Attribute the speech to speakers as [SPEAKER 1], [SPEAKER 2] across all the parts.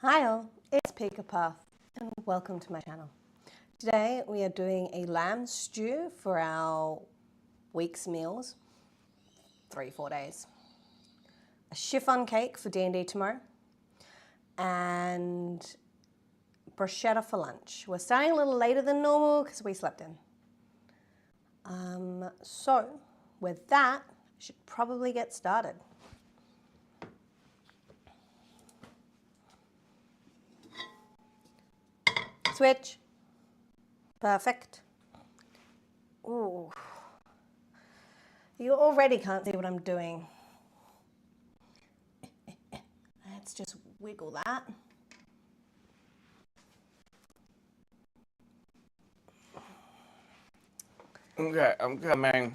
[SPEAKER 1] Hi all, it's Pika Path and welcome to my channel. Today we are doing a lamb stew for our week's meals, 3-4 days. A chiffon cake for D&D tomorrow and bruschetta for lunch. We're starting a little later than normal because we slept in. So with that, I should probably get started. Switch. Perfect. Ooh. You already can't see what I'm doing. Let's just wiggle that.
[SPEAKER 2] Okay, I'm coming.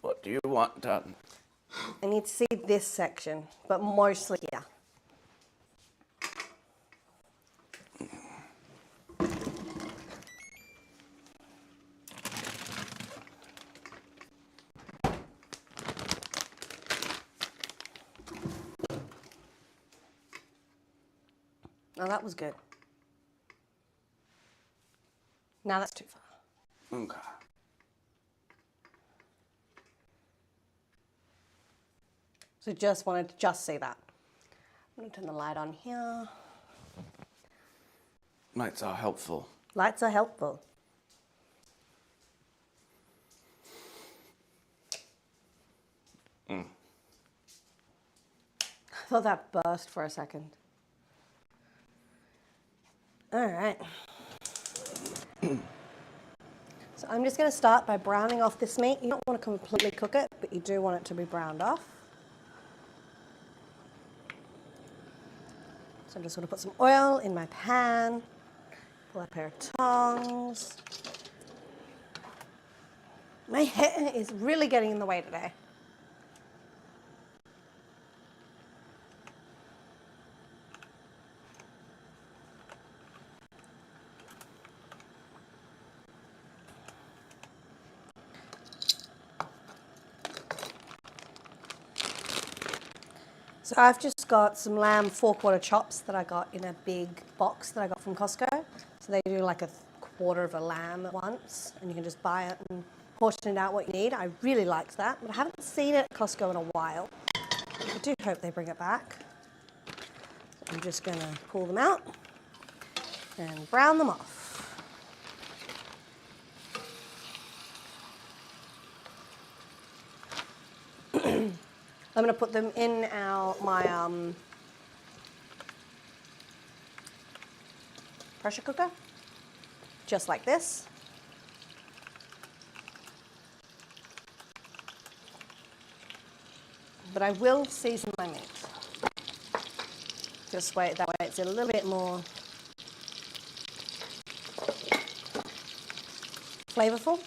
[SPEAKER 2] What do you want done?
[SPEAKER 1] I need to see this section, but mostly here. Oh, that was good. Now that's too far.
[SPEAKER 2] Okay.
[SPEAKER 1] So just wanted to see that. I'm going to turn the light on here.
[SPEAKER 2] Lights are helpful.
[SPEAKER 1] Lights are helpful. I thought that burst for a second. All right. So I'm just going to start by browning off this meat. You don't want to completely cook it, but you do want it to be browned off. So I'm just going to put some oil in my pan, pull out a pair of tongs. My hair is really getting in the way today. So I've just got some lamb 4/4 chops that I got in a big box that I got from Costco. So they do like a quarter of a lamb at once, and you can just buy it and portion it out what you need. I really liked that, but I haven't seen it at Costco in a while. I do hope they bring it back. So I'm just going to pull them out and brown them off. I'm going to put them in my pressure cooker, just like this. But I will season my meat. Just wait, that way it's a little bit more flavorful.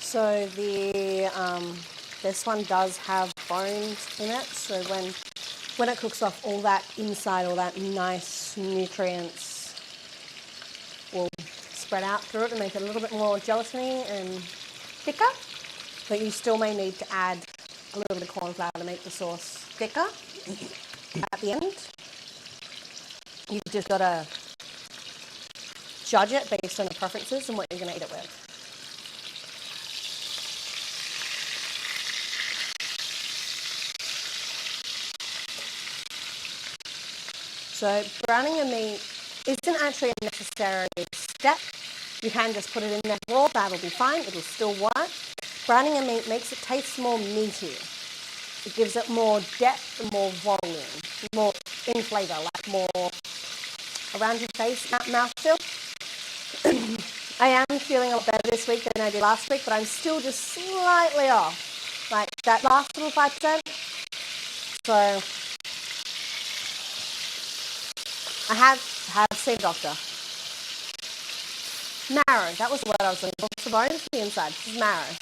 [SPEAKER 1] So this one does have bones in it. So when it cooks off, all that inside, all that nice nutrients will spread out through it and make it a little bit more gelatiny and thicker. But you still may need to add a little bit of corn flour to make the sauce thicker at the end. You've just got to judge it based on your preferences and what you're going to eat it with. So browning your meat isn't actually a necessary step. You can just put it in there raw, that'll be fine, it'll still work. Browning your meat makes it taste more meaty. It gives it more depth and more volume, more in flavour, like more around your face, mouthfeel. I am feeling a lot better this week than I did last week, but I'm still just slightly off. Like that last little 5%. So I have seen a doctor. Marrow, that was the word I was looking for. What's the bones? The inside. This is marrow.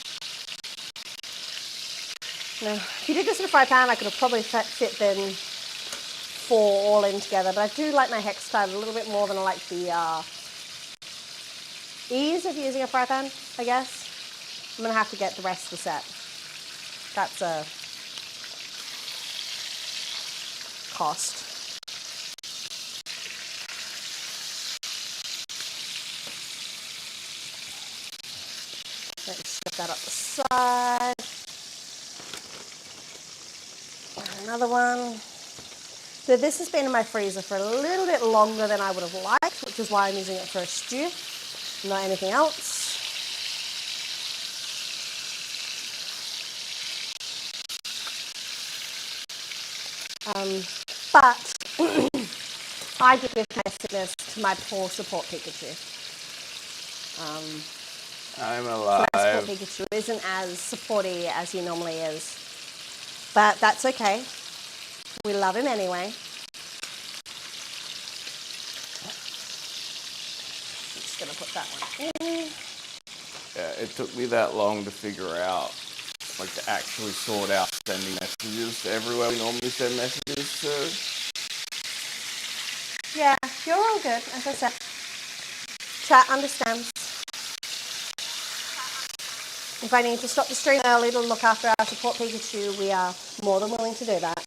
[SPEAKER 1] Now, if you did this in a fry pan, I could have probably fit them 4 all in together, but I do like my hex style a little bit more than I like the ease of using a fry pan, I guess. I'm going to have to get the rest of the set. That's a cost. Let's set that up the side. Another one. So this has been in my freezer for a little bit longer than I would have liked, which is why I'm using it for a stew, not anything else. But I give this messiness to my poor support Pikachu.
[SPEAKER 2] I'm
[SPEAKER 1] My
[SPEAKER 2] alive.
[SPEAKER 1] support Pikachu isn't as supporty as he normally is. But that's okay. We love him anyway. I'm just going to put that one in.
[SPEAKER 2] Yeah, it took me that long to figure out, like to actually sort out sending messages to everywhere we normally send messages to.
[SPEAKER 1] Yeah, you're all good, as I said. Chat understands. If I need to stop the stream early to look after our support Pikachu, we are more than willing to do that.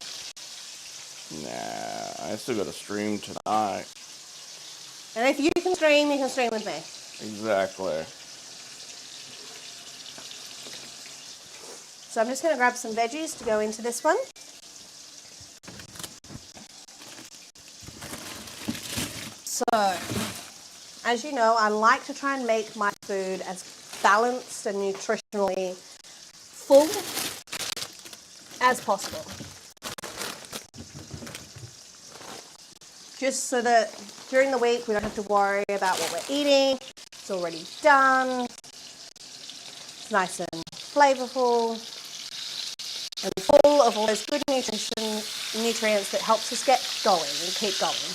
[SPEAKER 2] Nah, I still got to stream tonight.
[SPEAKER 1] And if you can stream with me.
[SPEAKER 2] Exactly.
[SPEAKER 1] So I'm just going to grab some veggies to go into this one. So, as you know, I like to try and make my food as balanced and nutritionally full as possible. Just so that during the week we don't have to worry about what we're eating. It's already done. It's nice and flavorful and full of all those good nutrients that helps us get going and keep going.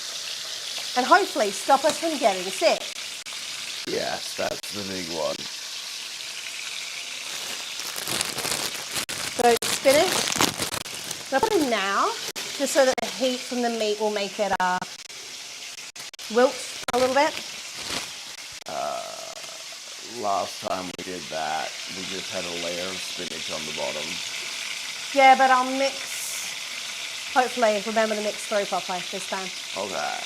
[SPEAKER 1] And hopefully stop us from getting sick.
[SPEAKER 2] Yes, that's the big one.
[SPEAKER 1] So spinach, I'll put it now, just so that the heat from the meat will make it wilt a little bit.
[SPEAKER 2] Last time we did that, we just had a layer of spinach on the bottom.
[SPEAKER 1] Yeah, but I'll mix, hopefully remember to mix through properly this time.
[SPEAKER 2] Okay.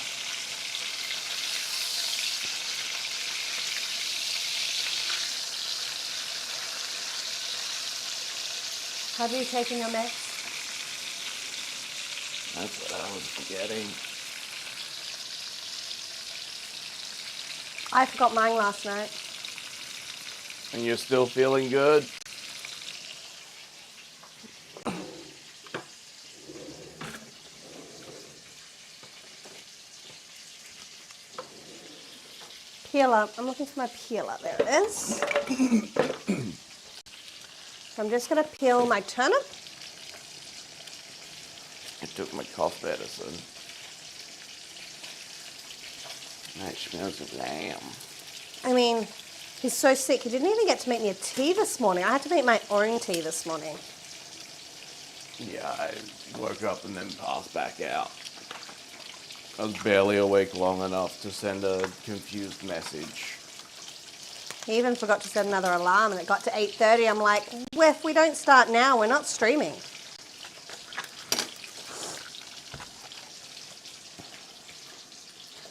[SPEAKER 1] Have you taken your mix?
[SPEAKER 2] That's what I was forgetting.
[SPEAKER 1] I forgot mine last night.
[SPEAKER 2] And you're still feeling good?
[SPEAKER 1] Peeler, I'm looking for my peeler, there it is. So I'm just going to peel my turnip.
[SPEAKER 2] I took my cough medicine. That smells of lamb.
[SPEAKER 1] I mean, he's so sick, he didn't even get to make me a tea this morning. I had to make my own tea this morning.
[SPEAKER 2] Yeah, I woke up and then passed back out. I was barely awake long enough to send a confused message.
[SPEAKER 1] He even forgot to set another alarm, and it got to 8:30. I'm like, well, if we don't start now, we're not streaming.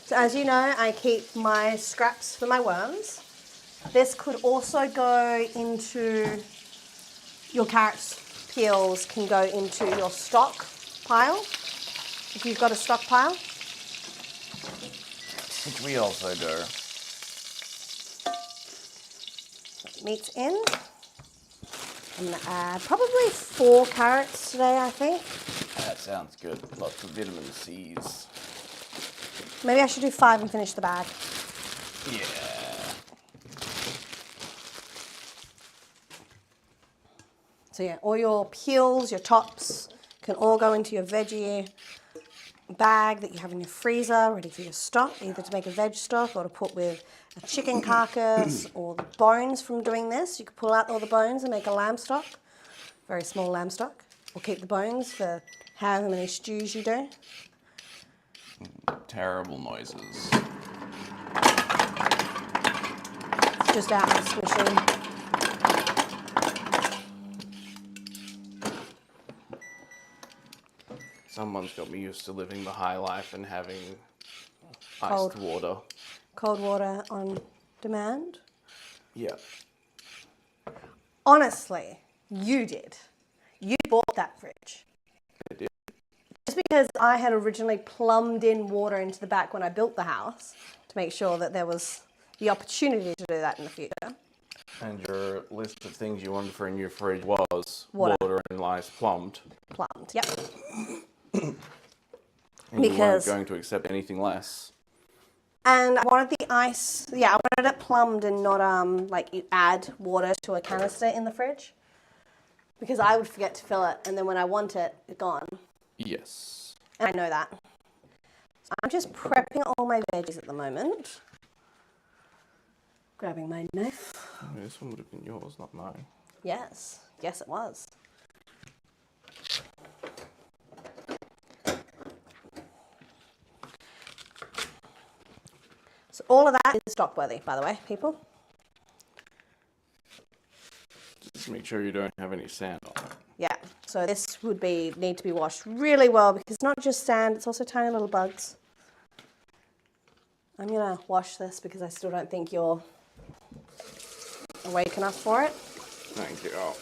[SPEAKER 1] So as you know, I keep my scraps for my worms. This could also go into your carrots, peels can go into your stock pile, if you've got a stockpile.
[SPEAKER 2] Which we also do.
[SPEAKER 1] Meat's in. I'm going to add probably 4 carrots today, I think.
[SPEAKER 2] That sounds good. Lots of vitamin C's.
[SPEAKER 1] Maybe I should do 5 and finish the bag.
[SPEAKER 2] Yeah.
[SPEAKER 1] So yeah, all your peels, your tops can all go into your veggie bag that you have in your freezer, ready for your stock, either to make a veg stock or to put with a chicken carcass or the bones from doing this. You can pull out all the bones and make a lamb stock, very small lamb stock, or keep the bones for however many stews you do.
[SPEAKER 2] Terrible noises.
[SPEAKER 1] It's just out of this machine.
[SPEAKER 2] Someone's got me used to living the high life and having
[SPEAKER 1] Cold.
[SPEAKER 2] iced water.
[SPEAKER 1] Cold water on demand.
[SPEAKER 2] Yeah.
[SPEAKER 1] Honestly, you did. You bought that fridge.
[SPEAKER 2] I did.
[SPEAKER 1] Just because I had originally plumbed in water into the back when I built the house to make sure that there was the opportunity to do that in the future.
[SPEAKER 2] And your list of things you wanted for a new fridge was
[SPEAKER 1] Water.
[SPEAKER 2] and ice plumbed.
[SPEAKER 1] Plumbed, yep.
[SPEAKER 2] And
[SPEAKER 1] Because-
[SPEAKER 2] you weren't going to accept anything less.
[SPEAKER 1] And I wanted the ice, I wanted it plumbed and not like you add water to a canister in the fridge. Because I would forget to fill it, and then when I want it, it's gone.
[SPEAKER 2] Yes.
[SPEAKER 1] And I know that. So I'm just prepping all my veggies at the moment. Grabbing my knife.
[SPEAKER 2] This one would have been yours, not mine.
[SPEAKER 1] Yes, yes it was. So all of that is stock worthy, by the way, people.
[SPEAKER 2] Just make sure you don't have any sand on it.
[SPEAKER 1] Yeah, so this would need to be washed really well because it's not just sand, it's also tiny little bugs. I'm gonna wash this because I still don't think you're awake enough for it.
[SPEAKER 2] Thank you. Oh.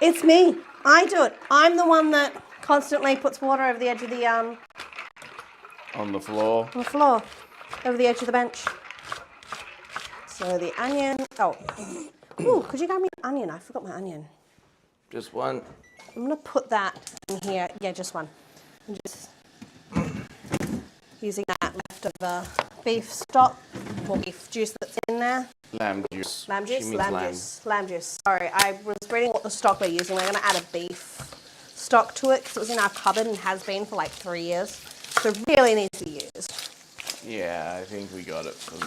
[SPEAKER 1] It's me. I do it. I'm the one that constantly puts water over the edge of the
[SPEAKER 2] On the floor.
[SPEAKER 1] on the floor, over the edge of the bench. So the onion. Oh, ooh, could you grab me an onion? I forgot my onion.
[SPEAKER 2] Just one.
[SPEAKER 1] I'm gonna put that in here. Yeah, just one. I'm just using that leftover beef stock or beef juice that's in there.
[SPEAKER 2] Lamb juice.
[SPEAKER 1] Lamb
[SPEAKER 2] She
[SPEAKER 1] juice,
[SPEAKER 2] means
[SPEAKER 1] lamb juice, lamb juice. Sorry, I was reading what the stock we're using. We're going to add a beef stock to it because it was in our cupboard and has been for like 3 years. So it really needs to be used.
[SPEAKER 2] Yeah, I think we got it from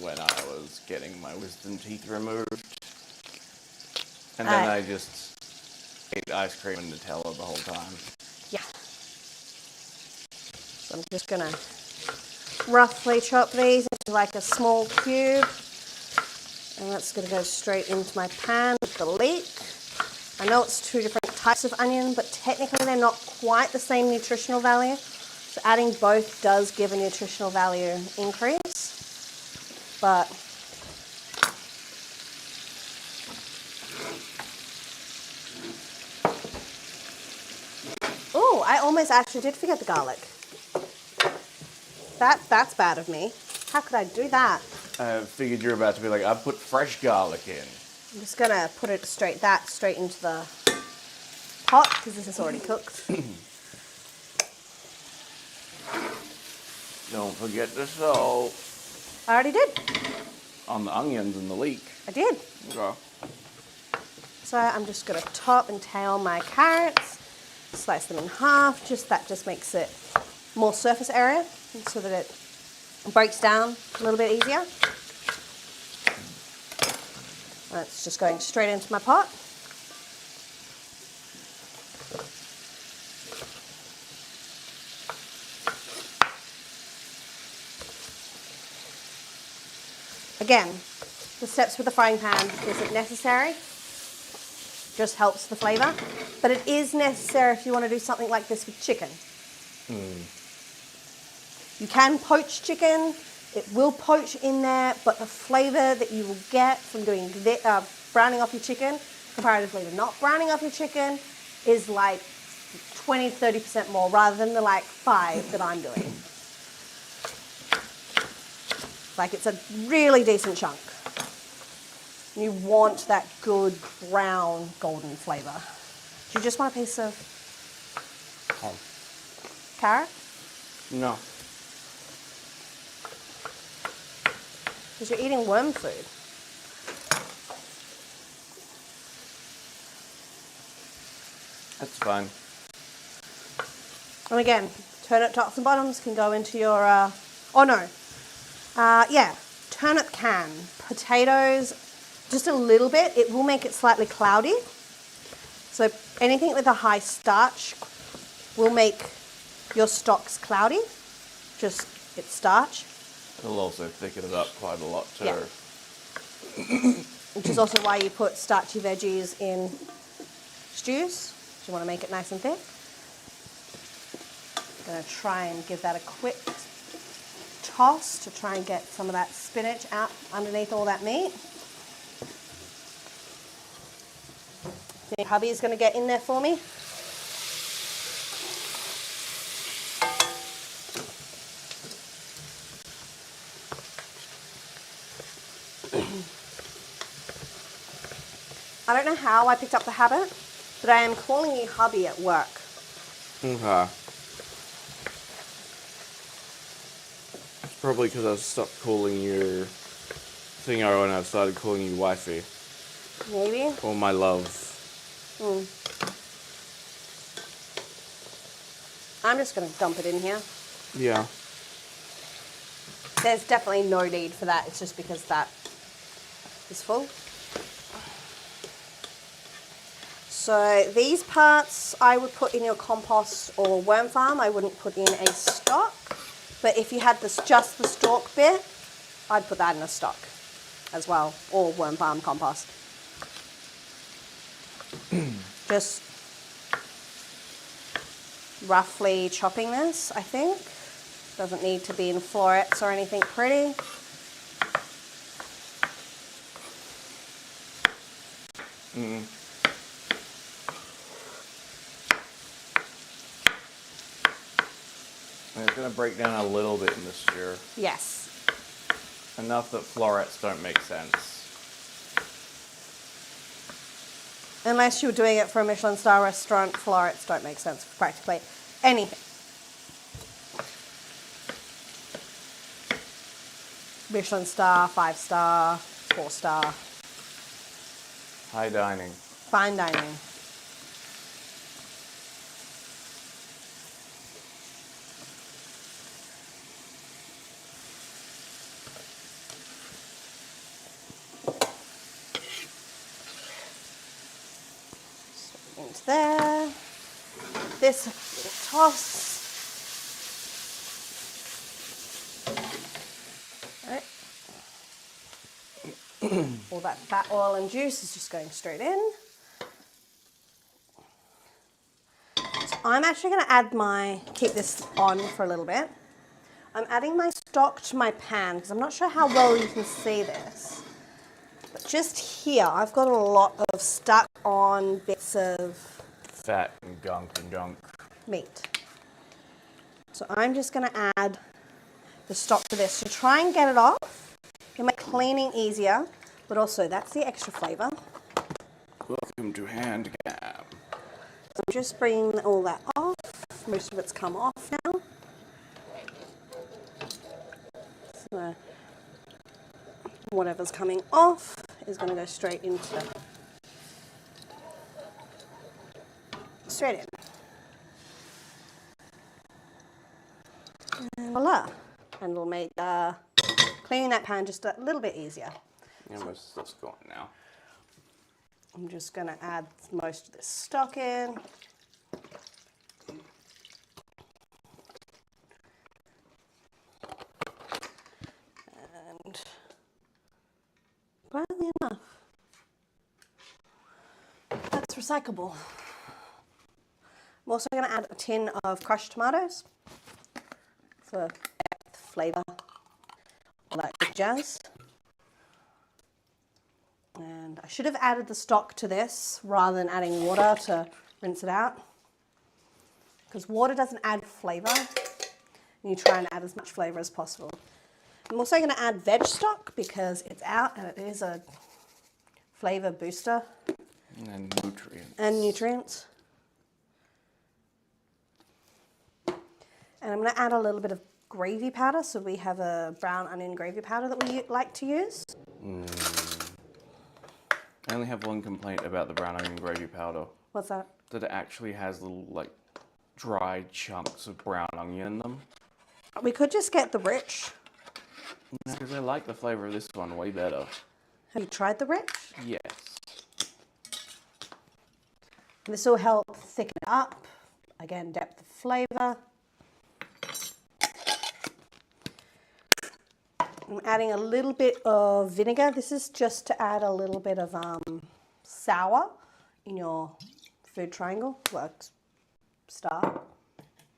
[SPEAKER 2] when I was getting my wisdom teeth removed. And then I just ate ice cream and Nutella the whole time.
[SPEAKER 1] Yeah. So I'm just going to roughly chop these into like a small cube. And that's going to go straight into my pan with the leek. I know it's 2 different types of onion, but technically they're not quite the same nutritional value. So adding both does give a nutritional value increase. But oh, I almost actually did forget the garlic. That's bad of me. How could I do that?
[SPEAKER 2] I figured you were about to be like, I put fresh garlic in.
[SPEAKER 1] I'm just gonna put it straight into the pot because this is already cooked.
[SPEAKER 2] Don't forget the salt.
[SPEAKER 1] I already did.
[SPEAKER 2] On the onions and the leek.
[SPEAKER 1] I did.
[SPEAKER 2] Okay.
[SPEAKER 1] So I'm just gonna top and tail my carrots, slice them in half. That just makes it more surface area so that it breaks down a little bit easier. That's just going straight into my pot. Again, the steps with the frying pan isn't necessary, just helps the flavor, but it is necessary if you want to do something like this with chicken. You can poach chicken, it will poach in there, but the flavor that you will get from doing browning off your chicken, comparatively to not browning off your chicken, is like 20 to 30% more rather than the like 5 that I'm doing. Like it's a really decent chunk. You want that good brown golden flavor. Do you just want a piece of carrot?
[SPEAKER 2] No.
[SPEAKER 1] because you're eating worm food.
[SPEAKER 2] That's fine.
[SPEAKER 1] And again, turnip tops and bottoms can go into your, turnip can. Potatoes, just a little bit. It will make it slightly cloudy. So anything with a high starch will make your stocks cloudy. Just it's starch.
[SPEAKER 2] It'll also thicken it up quite a lot too.
[SPEAKER 1] Yeah. Which is also why you put starchy veggies in stews. You want to make it nice and thick. I'm going to try and give that a quick toss to try and get some of that spinach out underneath all that meat. Think hubby is going to get in there for me. I don't know how I picked up the habit, but I am calling you hubby at work.
[SPEAKER 2] Okay. It's probably because I stopped calling you thingo when I started calling you wifey.
[SPEAKER 1] Maybe.
[SPEAKER 2] Or my love.
[SPEAKER 1] I'm just going to dump it in here.
[SPEAKER 2] Yeah.
[SPEAKER 1] There's definitely no need for that. It's just because that is full. So these parts I would put in your compost or worm farm. I wouldn't put in a stock. But if you had just the stalk bit, I'd put that in a stock as well, or worm farm compost. Just roughly chopping this, I think. Doesn't need to be in florets or anything pretty.
[SPEAKER 2] And it's going to break down a little bit in the stew.
[SPEAKER 1] Yes.
[SPEAKER 2] Enough that florets don't make sense.
[SPEAKER 1] Unless you're doing it for a Michelin star restaurant, florets don't make sense for practically anything. Michelin star, 5-star, 4-star.
[SPEAKER 2] High dining.
[SPEAKER 1] Fine dining. Into there. This toss. Right. All that fat, oil and juice is just going straight in. So I'm actually going to add keep this on for a little bit. I'm adding my stock to my pan because I'm not sure how well you can see this. But just here, I've got a lot of stuck on bits of
[SPEAKER 2] Fat and gunk and junk.
[SPEAKER 1] meat. So I'm just going to add the stock to this to try and get it off. It'll make cleaning easier, but also that's the extra flavour.
[SPEAKER 2] Welcome to Hand Gab.
[SPEAKER 1] So I'm just bringing all that off. Most of it's come off now. So whatever's coming off is going to go straight in. And voila. And it'll make cleaning that pan just a little bit easier.
[SPEAKER 2] Yeah, most of stuff's gone now.
[SPEAKER 1] I'm just going to add most of this stock in. And quietly enough, that's recyclable. I'm also going to add a tin of crushed tomatoes for flavour, all that good jazz. And I should have added the stock to this rather than adding water to rinse it out, because water doesn't add flavour, and you try and add as much flavour as possible. I'm also going to add veg stock because it's out and it is a flavour booster.
[SPEAKER 2] And nutrients.
[SPEAKER 1] And nutrients. And I'm going to add a little bit of gravy powder. So we have a brown onion gravy powder that we like to use.
[SPEAKER 2] I only have one complaint about the brown onion gravy powder.
[SPEAKER 1] What's that?
[SPEAKER 2] That it actually has little, like, dried chunks of brown onion in them.
[SPEAKER 1] We could just get the rich.
[SPEAKER 2] No, because I like the flavor of this one way better.
[SPEAKER 1] Have you tried the rich?
[SPEAKER 2] Yes.
[SPEAKER 1] This will help thicken it up. Again, depth of flavor. I'm adding a little bit of vinegar. This is just to add a little bit of sour in your food triangle, works star.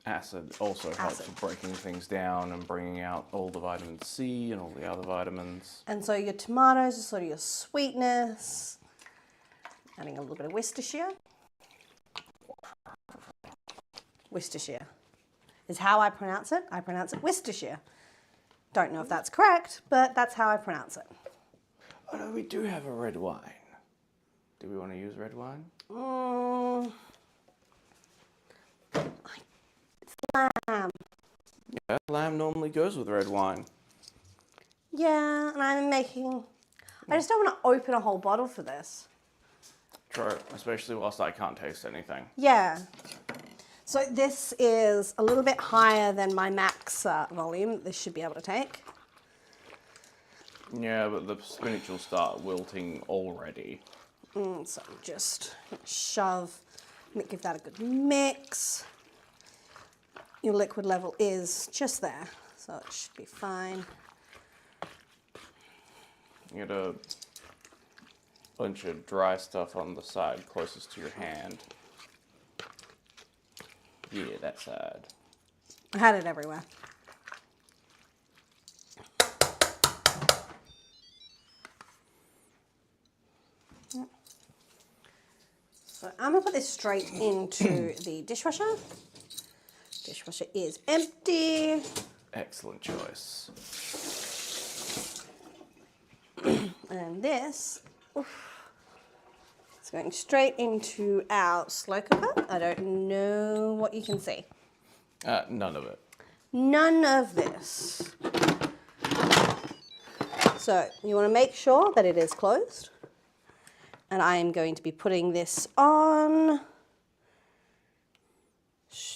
[SPEAKER 2] Acid also helps with breaking things down and bringing out all the vitamin C and all the other vitamins.
[SPEAKER 1] And so your tomatoes are sort of your sweetness. Adding a little bit of Worcestershire. Worcestershire is how I pronounce it. I pronounce it Worcestershire. Don't know if that's correct, but that's how I pronounce it.
[SPEAKER 2] Oh no, we do have a red wine. Do we want to use red wine?
[SPEAKER 1] It's lamb.
[SPEAKER 2] Yeah, lamb normally goes with red wine.
[SPEAKER 1] Yeah, and I just don't want to open a whole bottle for this.
[SPEAKER 2] True, especially whilst I can't taste anything.
[SPEAKER 1] Yeah. So this is a little bit higher than my max volume this should be able to take.
[SPEAKER 2] Yeah, but the spinach will start wilting already.
[SPEAKER 1] So just shove, give that a good mix. Your liquid level is just there, so it should be fine.
[SPEAKER 2] You get a bunch of dry stuff on the side closest to your hand. Yeah, that side.
[SPEAKER 1] I had it everywhere. So I'm gonna put this straight into the dishwasher. Dishwasher is empty.
[SPEAKER 2] Excellent choice.
[SPEAKER 1] And this is going straight into our slow cooker. I don't know what you can see.
[SPEAKER 2] None of it.
[SPEAKER 1] None of this. So you want to make sure that it is closed. And I am going to be putting this on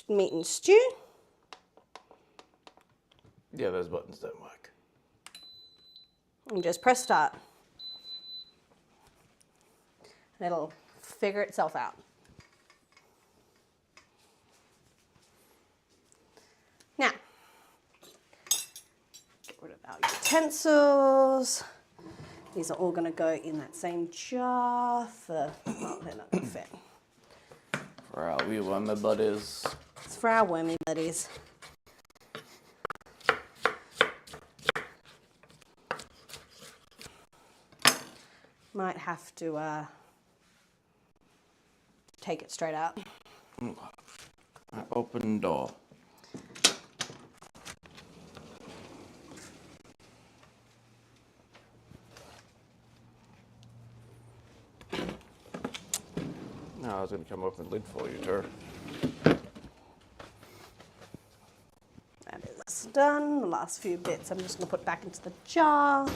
[SPEAKER 1] meat and stew.
[SPEAKER 2] Yeah, those buttons don't work.
[SPEAKER 1] And just press start. And it'll figure itself out. Now, get rid of our utensils. These are all going to go in that same jar for, well, they're not going to fit.
[SPEAKER 2] For our wee wormy buddies.
[SPEAKER 1] It's for our wormy buddies. Might have to take it straight out.
[SPEAKER 2] Open door. No, I was going to come open the lid for you, Tur.
[SPEAKER 1] That is done. The last few bits I'm just going to put back into the jar.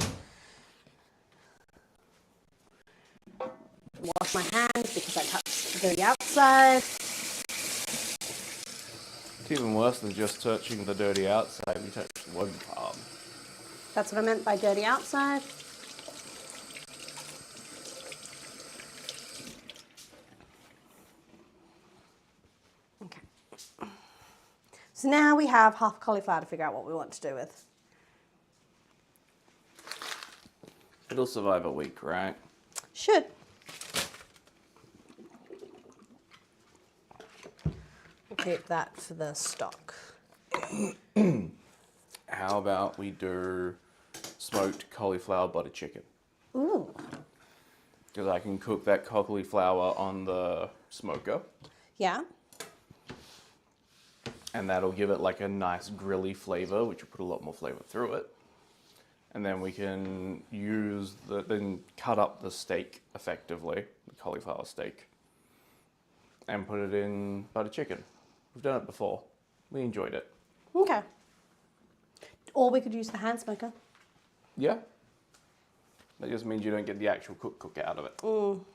[SPEAKER 1] Wash my hands because I touched the outside.
[SPEAKER 2] It's even worse than just touching the dirty outside. We touched one palm.
[SPEAKER 1] That's what I meant by dirty outside. Okay. So now we have half cauliflower to figure out what we want to do with.
[SPEAKER 2] It'll survive a week, right?
[SPEAKER 1] Should. We'll keep that for the stock.
[SPEAKER 2] How about we do smoked cauliflower butter chicken?
[SPEAKER 1] Ooh.
[SPEAKER 2] Because I can cook that cauliflower on the smoker.
[SPEAKER 1] Yeah.
[SPEAKER 2] And that'll give it like a nice grilly flavor, which will put a lot more flavor through it. And then we can then cut up the steak effectively, the cauliflower steak, and put it in butter chicken. We've done it before. We enjoyed it.
[SPEAKER 1] Okay. Or we could use the hand smoker.
[SPEAKER 2] Yeah. That just means you don't get the actual cook out of it.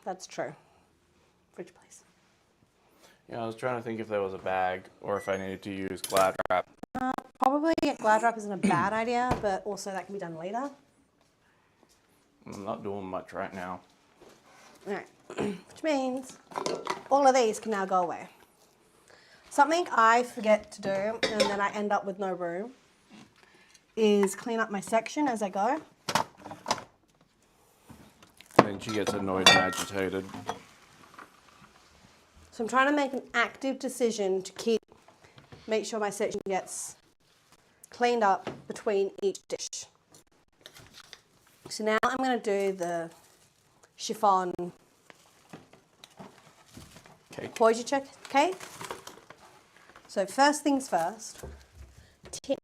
[SPEAKER 1] That's true. Fridge, please.
[SPEAKER 2] Yeah, I was trying to think if there was a bag or if I needed to use Glad wrap.
[SPEAKER 1] Probably Glad wrap isn't a bad idea, but also that can be done later.
[SPEAKER 2] I'm not doing much right now.
[SPEAKER 1] Alright, which means all of these can now go away. Something I forget to do and then I end up with no room is clean up my section as I go.
[SPEAKER 2] And then she gets annoyed and agitated.
[SPEAKER 1] So I'm trying to make an active decision to make sure my section gets cleaned up between each dish. So now I'm going to do the chiffon Hojicha cake. So first things first, tin.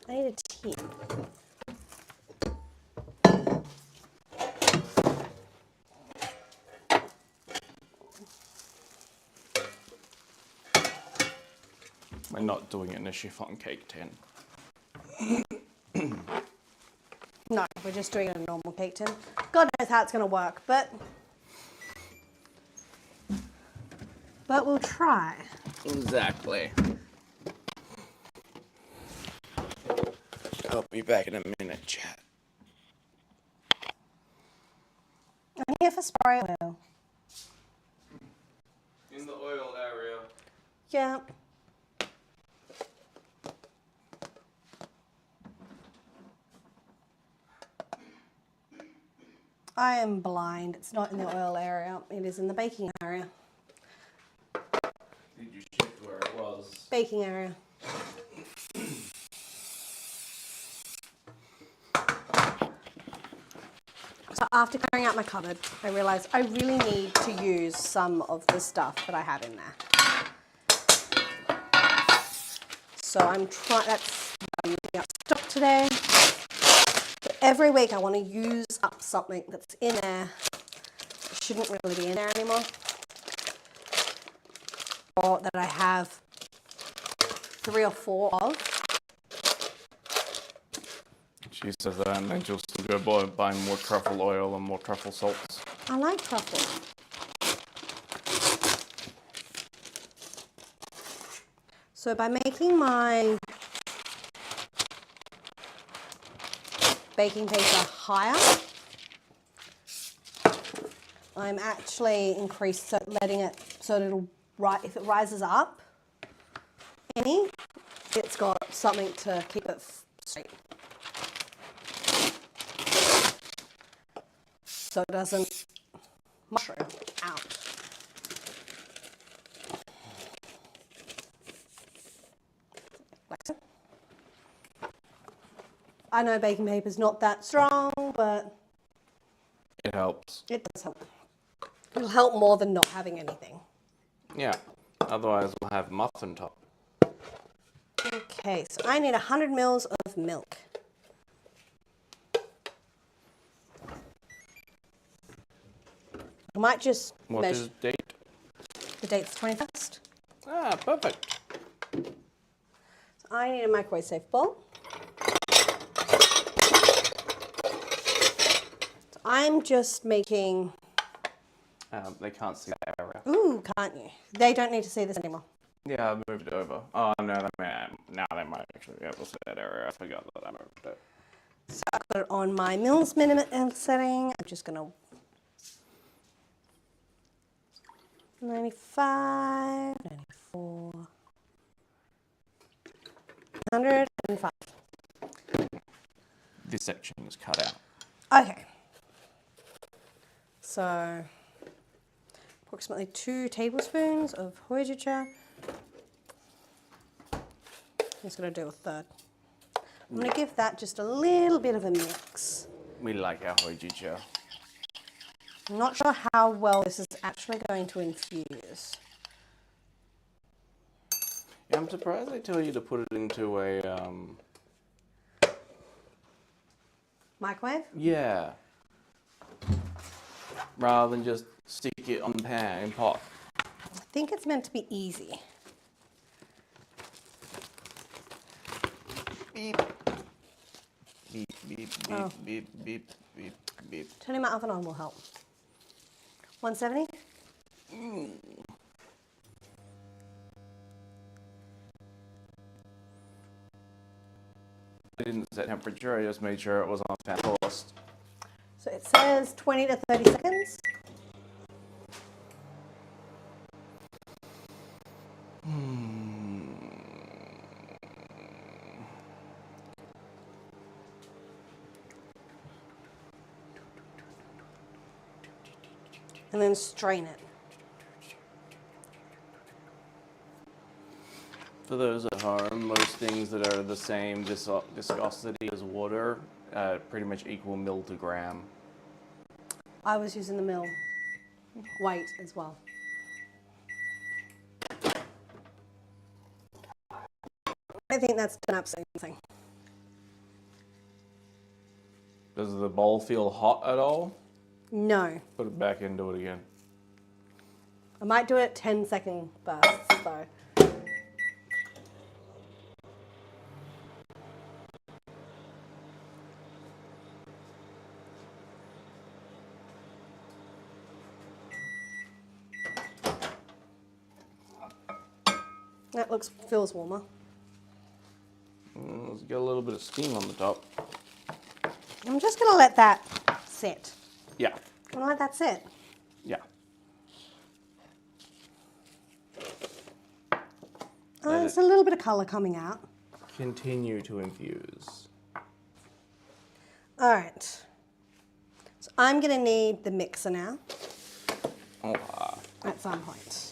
[SPEAKER 1] I need a tin.
[SPEAKER 2] We're not doing it in a chiffon cake tin.
[SPEAKER 1] No, we're just doing it in a normal cake tin. God knows how it's going to work, but we'll try.
[SPEAKER 2] Exactly. I'll be back in a minute, chat.
[SPEAKER 1] I'm here for spray oil.
[SPEAKER 2] In the oil area.
[SPEAKER 1] Yeah. I am blind. It's not in the oil area. It is in the baking area.
[SPEAKER 2] Did you shift where it was?
[SPEAKER 1] Baking area. So after clearing out my cupboard, I realised I really need to use some of the stuff that I have in there. So I'm using up stock today. But every week I want to use up something that's in there that shouldn't really be in there anymore. Or that I have 3 or 4 of.
[SPEAKER 2] She says that and then she'll still go buying more truffle oil and more truffle salts.
[SPEAKER 1] I like truffle. So by making my baking paper higher, I'm actually letting it so that if it rises up it's got something to keep it straight. So it doesn't mushroom out. Like so. I know baking paper is not that strong, but
[SPEAKER 2] it helps.
[SPEAKER 1] It does help. It'll help more than not having anything.
[SPEAKER 2] Yeah, otherwise we'll have muffin top.
[SPEAKER 1] Okay, so I need 100 mils of milk. I might just
[SPEAKER 2] What
[SPEAKER 1] measure.
[SPEAKER 2] is the date?
[SPEAKER 1] The date's 21st.
[SPEAKER 2] Ah, perfect.
[SPEAKER 1] So I need a microwave safe bowl. So I'm just making.
[SPEAKER 2] They can't see that area.
[SPEAKER 1] Ooh, can't you? They don't need to see this anymore.
[SPEAKER 2] Yeah, I moved it over. Oh, no, now they might actually be able to see that area. I forgot that I moved it.
[SPEAKER 1] So I put it on my mils minimum setting. I'm just going to 95, 94, 105.
[SPEAKER 2] This section is cut out.
[SPEAKER 1] Okay. So approximately 2 tablespoons of Hojicha. I'm just going to do a third. I'm going to give that just a little bit of a mix.
[SPEAKER 2] We like our Hojicha.
[SPEAKER 1] I'm not sure how well this is actually going to infuse.
[SPEAKER 2] Yeah, I'm surprised they tell you to put it into a,
[SPEAKER 1] Microwave?
[SPEAKER 2] yeah. Rather than just stick it on the pan in pot.
[SPEAKER 1] I think it's meant to be easy.
[SPEAKER 2] Beep. Beep, beep, beep,
[SPEAKER 1] Oh.
[SPEAKER 2] beep, beep, beep, beep.
[SPEAKER 1] Turning my oven on will help. 170?
[SPEAKER 2] I didn't set temperature, I just made sure it was on fan first.
[SPEAKER 1] So it says 20 to 30 seconds. And then strain it.
[SPEAKER 2] For those at home, most things that are the same viscosity as water pretty much equal mil to gram.
[SPEAKER 1] I was using the mill weight as well. I think that's done absolutely nothing.
[SPEAKER 2] Does the bowl feel hot at all?
[SPEAKER 1] No.
[SPEAKER 2] Put it back into it again.
[SPEAKER 1] I might do it 10-second bursts though. That feels warmer.
[SPEAKER 2] Let's get a little bit of steam on the top.
[SPEAKER 1] I'm just gonna let that sit.
[SPEAKER 2] Yeah,
[SPEAKER 1] I'm gonna let that sit.
[SPEAKER 2] yeah.
[SPEAKER 1] There's a little bit of colour coming out.
[SPEAKER 2] Continue to infuse.
[SPEAKER 1] All right. So I'm gonna need the mixer now
[SPEAKER 2] Oh,
[SPEAKER 1] at some point.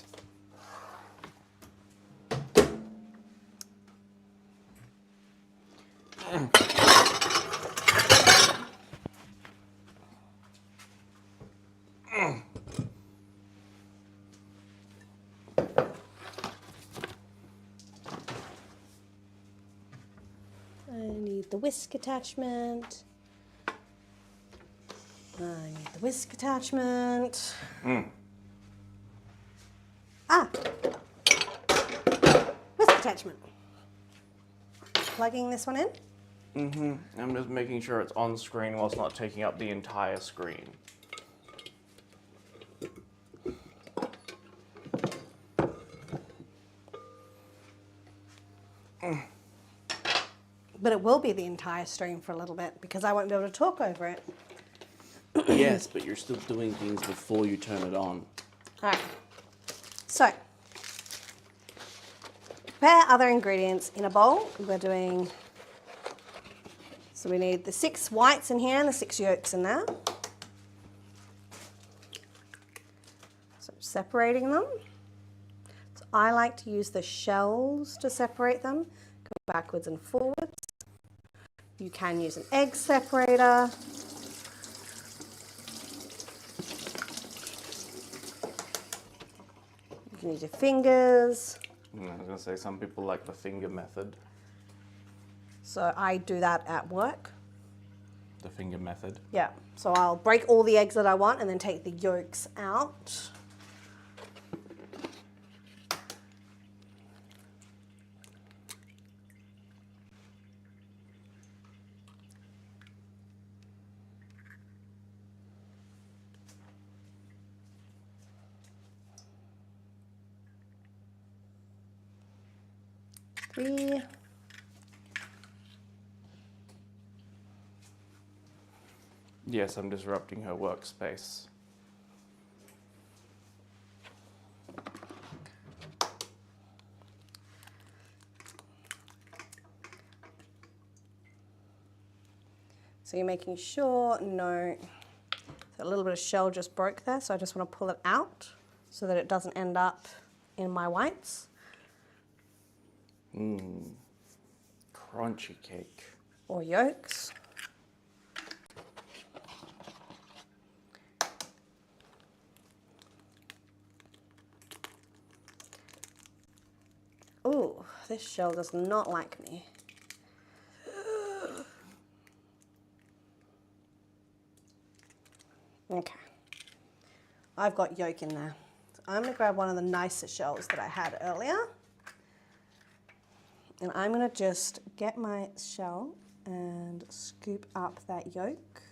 [SPEAKER 1] I need the whisk attachment. I need the whisk attachment. Ah! Whisk attachment. Plugging this one in.
[SPEAKER 2] I'm just making sure it's on screen whilst not taking up the entire screen.
[SPEAKER 1] But it will be the entire stream for a little bit because I won't be able to talk over it.
[SPEAKER 2] Yes, but you're still doing things before you turn it on.
[SPEAKER 1] All right. So, prepare other ingredients in a bowl. We're doing, so we need the 6 whites in here and the 6 yolks in there. So separating them. So I like to use the shells to separate them, going backwards and forwards. You can use an egg separator. You can use your fingers.
[SPEAKER 2] I was going to say, some people like the finger method.
[SPEAKER 1] So I do that at work.
[SPEAKER 2] The finger method.
[SPEAKER 1] Yeah, so I'll break all the eggs that I want and then take the yolks out. Three.
[SPEAKER 2] Yes, I'm disrupting her workspace.
[SPEAKER 1] So you're making sure, no, so a little bit of shell just broke there, so I just want to pull it out so that it doesn't end up in my whites.
[SPEAKER 2] Crunchy cake.
[SPEAKER 1] Or yolks. Ooh, this shell does not like me. Okay. I've got yolk in there. So I'm going to grab one of the nicer shells that I had earlier. And I'm going to just get my shell and scoop up that yolk.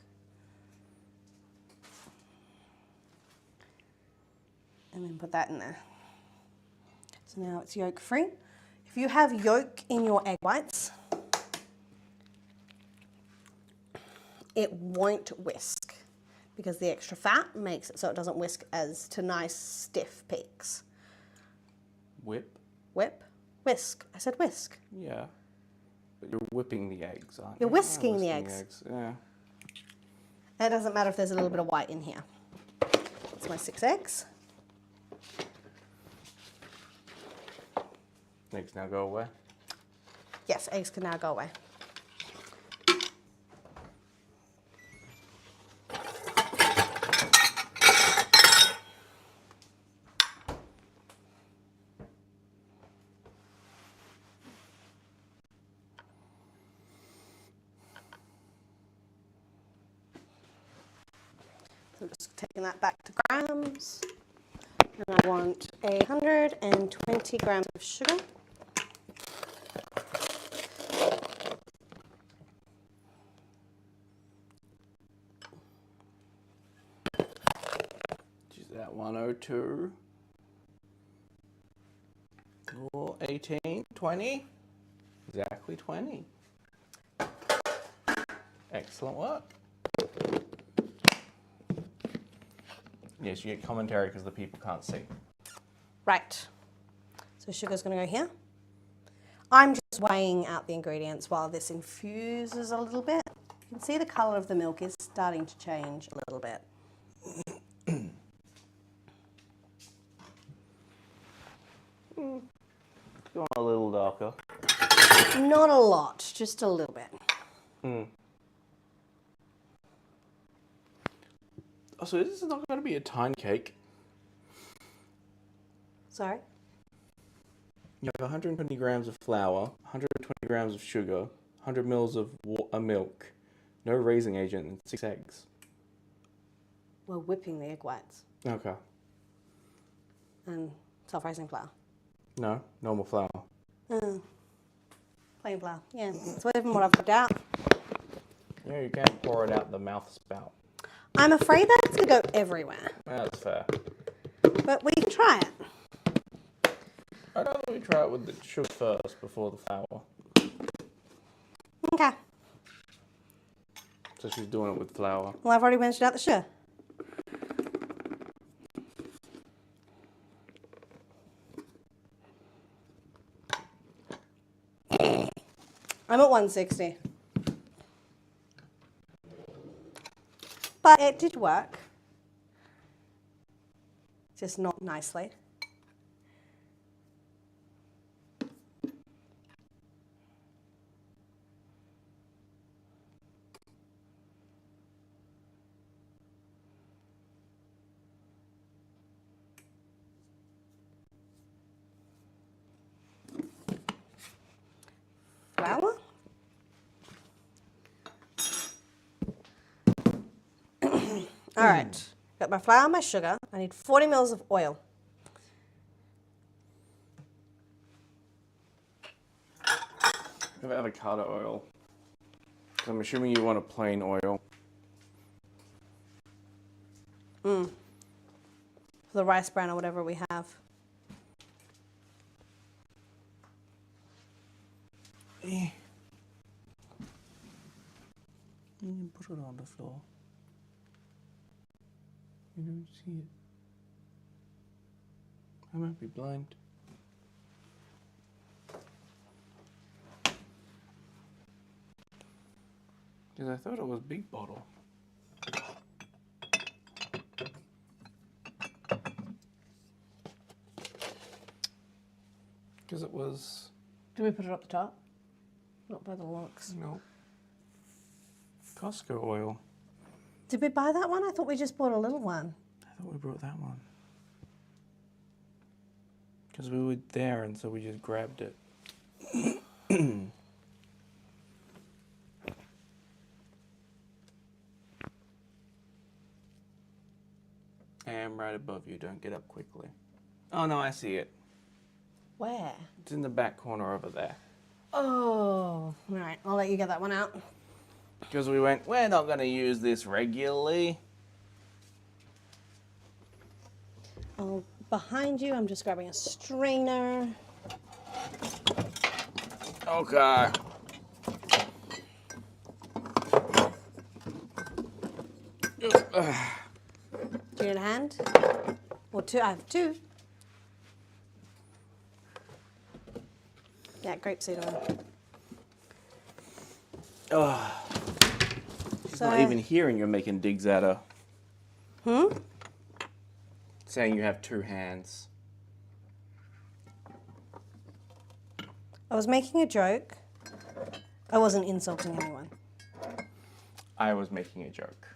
[SPEAKER 1] And then put that in there. So now it's yolk free. If you have yolk in your egg whites, it won't whisk because the extra fat makes it so it doesn't whisk as to nice stiff peaks.
[SPEAKER 2] Whip?
[SPEAKER 1] Whip? Whisk. I said whisk.
[SPEAKER 2] Yeah. But you're whipping the eggs, aren't you?
[SPEAKER 1] You're whisking the eggs.
[SPEAKER 2] Yeah.
[SPEAKER 1] And it doesn't matter if there's a little bit of white in here. That's my 6 eggs.
[SPEAKER 2] Eggs now go away.
[SPEAKER 1] Yes, eggs can now go away. So I'm just taking that back to grams. And I want 120 grams of sugar.
[SPEAKER 2] Is that 102? Or 18, 20? Exactly 20. Excellent work. Yes, you get commentary because the people can't see.
[SPEAKER 1] Right. So sugar's going to go here. I'm just weighing out the ingredients while this infuses a little bit. You can see the colour of the milk is starting to change a little bit.
[SPEAKER 2] Going a little darker.
[SPEAKER 1] Not a lot, just a little bit.
[SPEAKER 2] Oh, so this is not going to be a tiny cake.
[SPEAKER 1] Sorry?
[SPEAKER 2] You have 120 grams of flour, 120 grams of sugar, 100 mils of milk, no raising agent, and 6 eggs.
[SPEAKER 1] We're whipping the egg whites
[SPEAKER 2] Okay.
[SPEAKER 1] and self-raising flour.
[SPEAKER 2] No, normal flour.
[SPEAKER 1] Plain flour, yeah. That's even what I've put out.
[SPEAKER 2] Yeah, you can't pour it out the mouth spout.
[SPEAKER 1] I'm afraid that's going to go everywhere,
[SPEAKER 2] That's fair.
[SPEAKER 1] but we can try it.
[SPEAKER 2] I don't think we try it with the sugar first before the flour.
[SPEAKER 1] Okay.
[SPEAKER 2] So she's doing it with flour.
[SPEAKER 1] Well, I've already measured out the sugar. I'm at 160. But it did work. Just not nicely. Flour. All right, got my flour, my sugar. I need 40 mils of oil.
[SPEAKER 2] I have avocado oil. So I'm assuming you want a plain oil.
[SPEAKER 1] For the rice bran or whatever we have.
[SPEAKER 2] You can put it on the floor. You don't see it. I might be blind. Because I thought it was big bottle. Because it was...
[SPEAKER 1] Do we put it up the top? Not by the locks.
[SPEAKER 2] No. Costco oil.
[SPEAKER 1] Did we buy that one? I thought we just bought a little one.
[SPEAKER 2] I thought we brought that one. Because we were there and so we just grabbed it. I am right above you, don't get up quickly. Oh no, I see it.
[SPEAKER 1] Where?
[SPEAKER 2] It's in the back corner over there.
[SPEAKER 1] Oh, all right. I'll let you get that one out.
[SPEAKER 2] Because we went, we're not going to use this regularly.
[SPEAKER 1] Oh, behind you, I'm just grabbing a strainer.
[SPEAKER 2] Okay.
[SPEAKER 1] Do you need a hand? Or two? I have two. Yeah, grapeseed oil.
[SPEAKER 2] Oh, she's not even hearing you're making digs at her. Saying you have two hands.
[SPEAKER 1] I was making a joke. I wasn't insulting anyone.
[SPEAKER 2] I was making a joke.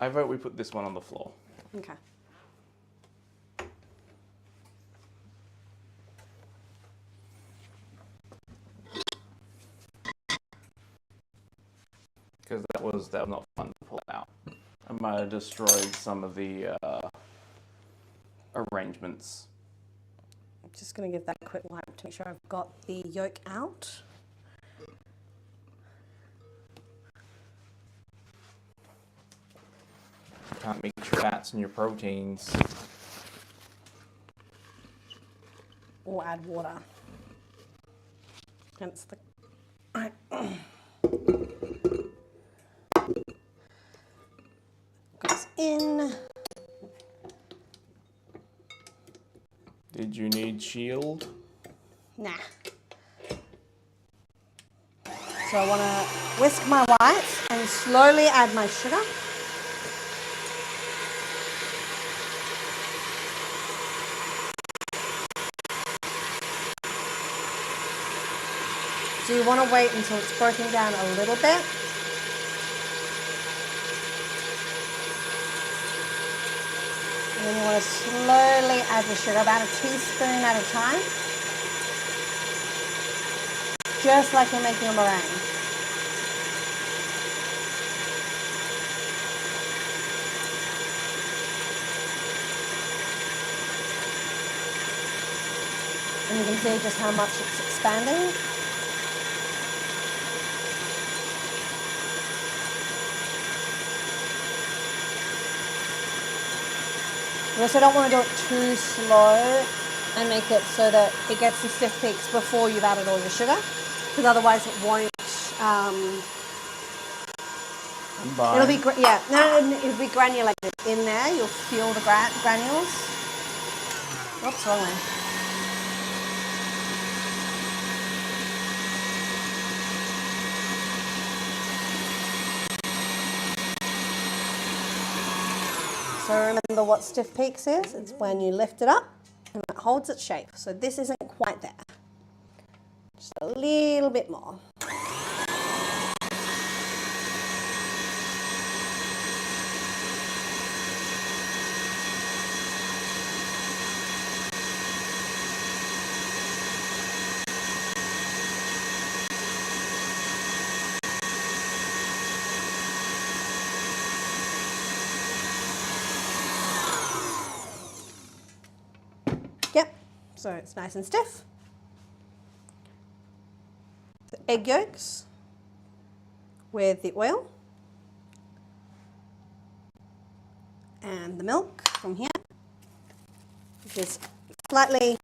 [SPEAKER 2] I vote we put this one on the floor.
[SPEAKER 1] Okay.
[SPEAKER 2] Because that was not fun to pull out. I might have destroyed some of the arrangements.
[SPEAKER 1] I'm just going to give that a quick wipe to make sure I've got the yolk out.
[SPEAKER 2] Can't mix your fats and your proteins.
[SPEAKER 1] Or add water. Hence the... Right. Goes in.
[SPEAKER 2] Did you need shield?
[SPEAKER 1] Nah. So I want to whisk my whites and slowly add my sugar. So you want to wait until it's broken down a little bit. And then you want to slowly add the sugar, about a teaspoon at a time. Just like you're making a meringue. And you can see just how much it's expanding. You also don't want to do it too slow and make it so that it gets the stiff peaks before you've added all your sugar, because otherwise it won't. It'll be it'll be granulated in there. You'll feel the granules. Oops, wrong way. So remember what stiff peaks is? It's when you lift it up and it holds its shape. So this isn't quite there. Just a little bit more. Yep, so it's nice and stiff. The egg yolks with the oil and the milk from here, which is slightly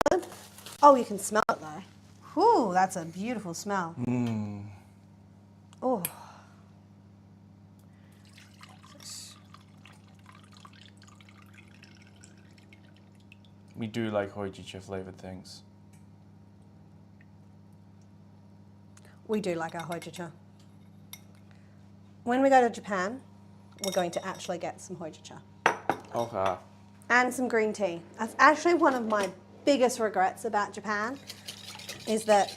[SPEAKER 1] colored. Oh, you can smell it though. Whew, that's a beautiful smell. Oh.
[SPEAKER 2] We do like Hojicha flavored things.
[SPEAKER 1] We do like our Hojicha. When we go to Japan, we're going to actually get some Hojicha.
[SPEAKER 2] Okay.
[SPEAKER 1] And some green tea. That's actually one of my biggest regrets about Japan, is that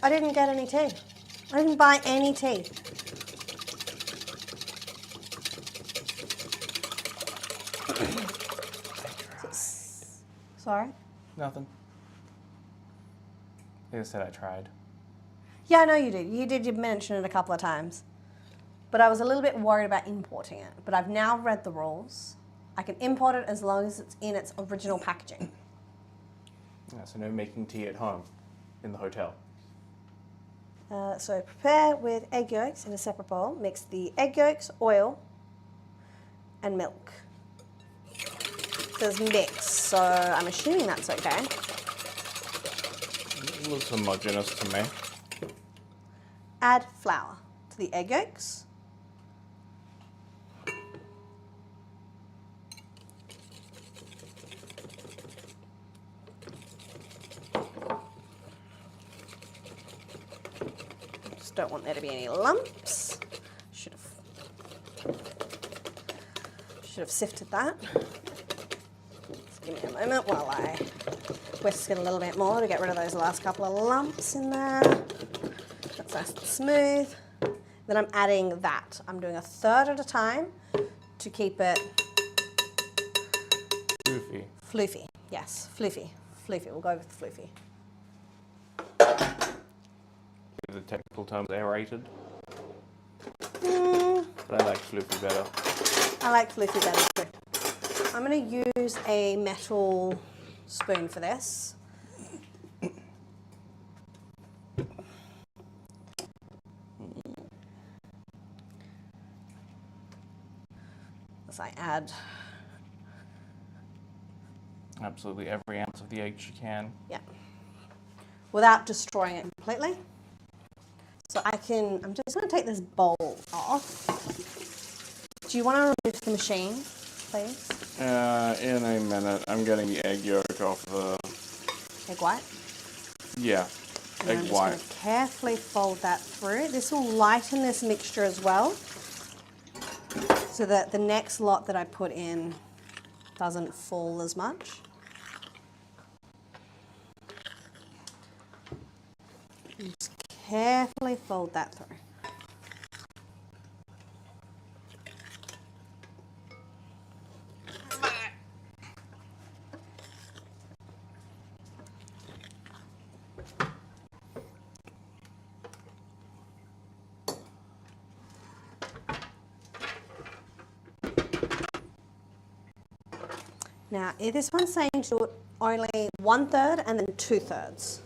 [SPEAKER 1] I didn't get any tea. I didn't buy any tea. Sorry?
[SPEAKER 2] Nothing. Like I said, I tried.
[SPEAKER 1] Yeah, I know you did. You mention it a couple of times. But I was a little bit worried about importing it. But I've now read the rules. I can import it as long as it's in its original packaging.
[SPEAKER 2] Yeah, so no making tea at home in the hotel.
[SPEAKER 1] So prepare with egg yolks in a separate bowl. Mix the egg yolks, oil, and milk. It says mix, so I'm assuming that's okay.
[SPEAKER 2] It looks homogeneous to me.
[SPEAKER 1] Add flour to the egg yolks. Just don't want there to be any lumps. Should have sifted that. Just give me a moment while I whisk it a little bit more to get rid of those last couple of lumps in there. That's nice and smooth. Then I'm adding that. I'm doing a third at a time to keep it
[SPEAKER 2] Floofy.
[SPEAKER 1] floofy. Yes, floofy. Floofy. We'll go with floofy.
[SPEAKER 2] The technical term is aerated. But I like floofy better.
[SPEAKER 1] I like floofy better too. I'm going to use a metal spoon for this. As I add
[SPEAKER 2] Absolutely every ounce of the eggs you can.
[SPEAKER 1] yeah, without destroying it completely. So I'm just going to take this bowl off. Do you want to remove the machine, please?
[SPEAKER 2] In a minute, I'm getting the egg yolk off the...
[SPEAKER 1] Egg white.
[SPEAKER 2] Yeah,
[SPEAKER 1] And
[SPEAKER 2] egg
[SPEAKER 1] I'm just
[SPEAKER 2] white.
[SPEAKER 1] going to carefully fold that through. This will lighten this mixture as well, so that the next lot that I put in doesn't fall as much. And just carefully fold that through. Now, this one's saying to do it only 1/3 and then 2/3.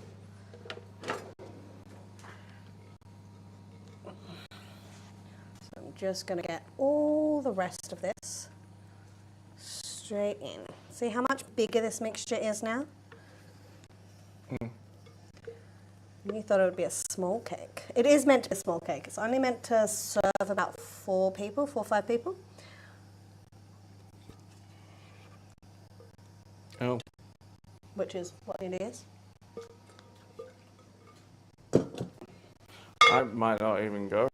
[SPEAKER 1] So I'm just going to get all the rest of this straight in. See how much bigger this mixture is now? You thought it would be a small cake. It is meant to be a small cake. It's only meant to serve about 4 or 5 people.
[SPEAKER 2] Oh.
[SPEAKER 1] Which is what it is.
[SPEAKER 2] I might not even go.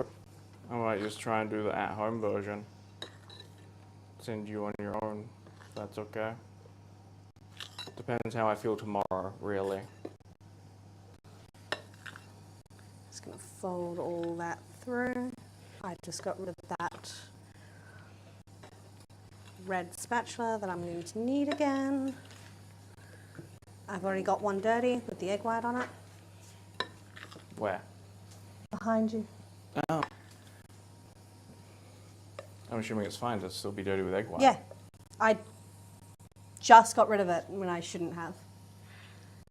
[SPEAKER 2] I might just try and do the at-home version. Send you on your own, if that's okay. Depends how I feel tomorrow, really.
[SPEAKER 1] Just going to fold all that through. I just got rid of that red spatula that I'm going to need again. I've already got one dirty with the egg white on it.
[SPEAKER 2] Where?
[SPEAKER 1] Behind you.
[SPEAKER 2] Oh. I'm assuming it's fine to still be dirty with egg white.
[SPEAKER 1] Yeah. I just got rid of it when I shouldn't have.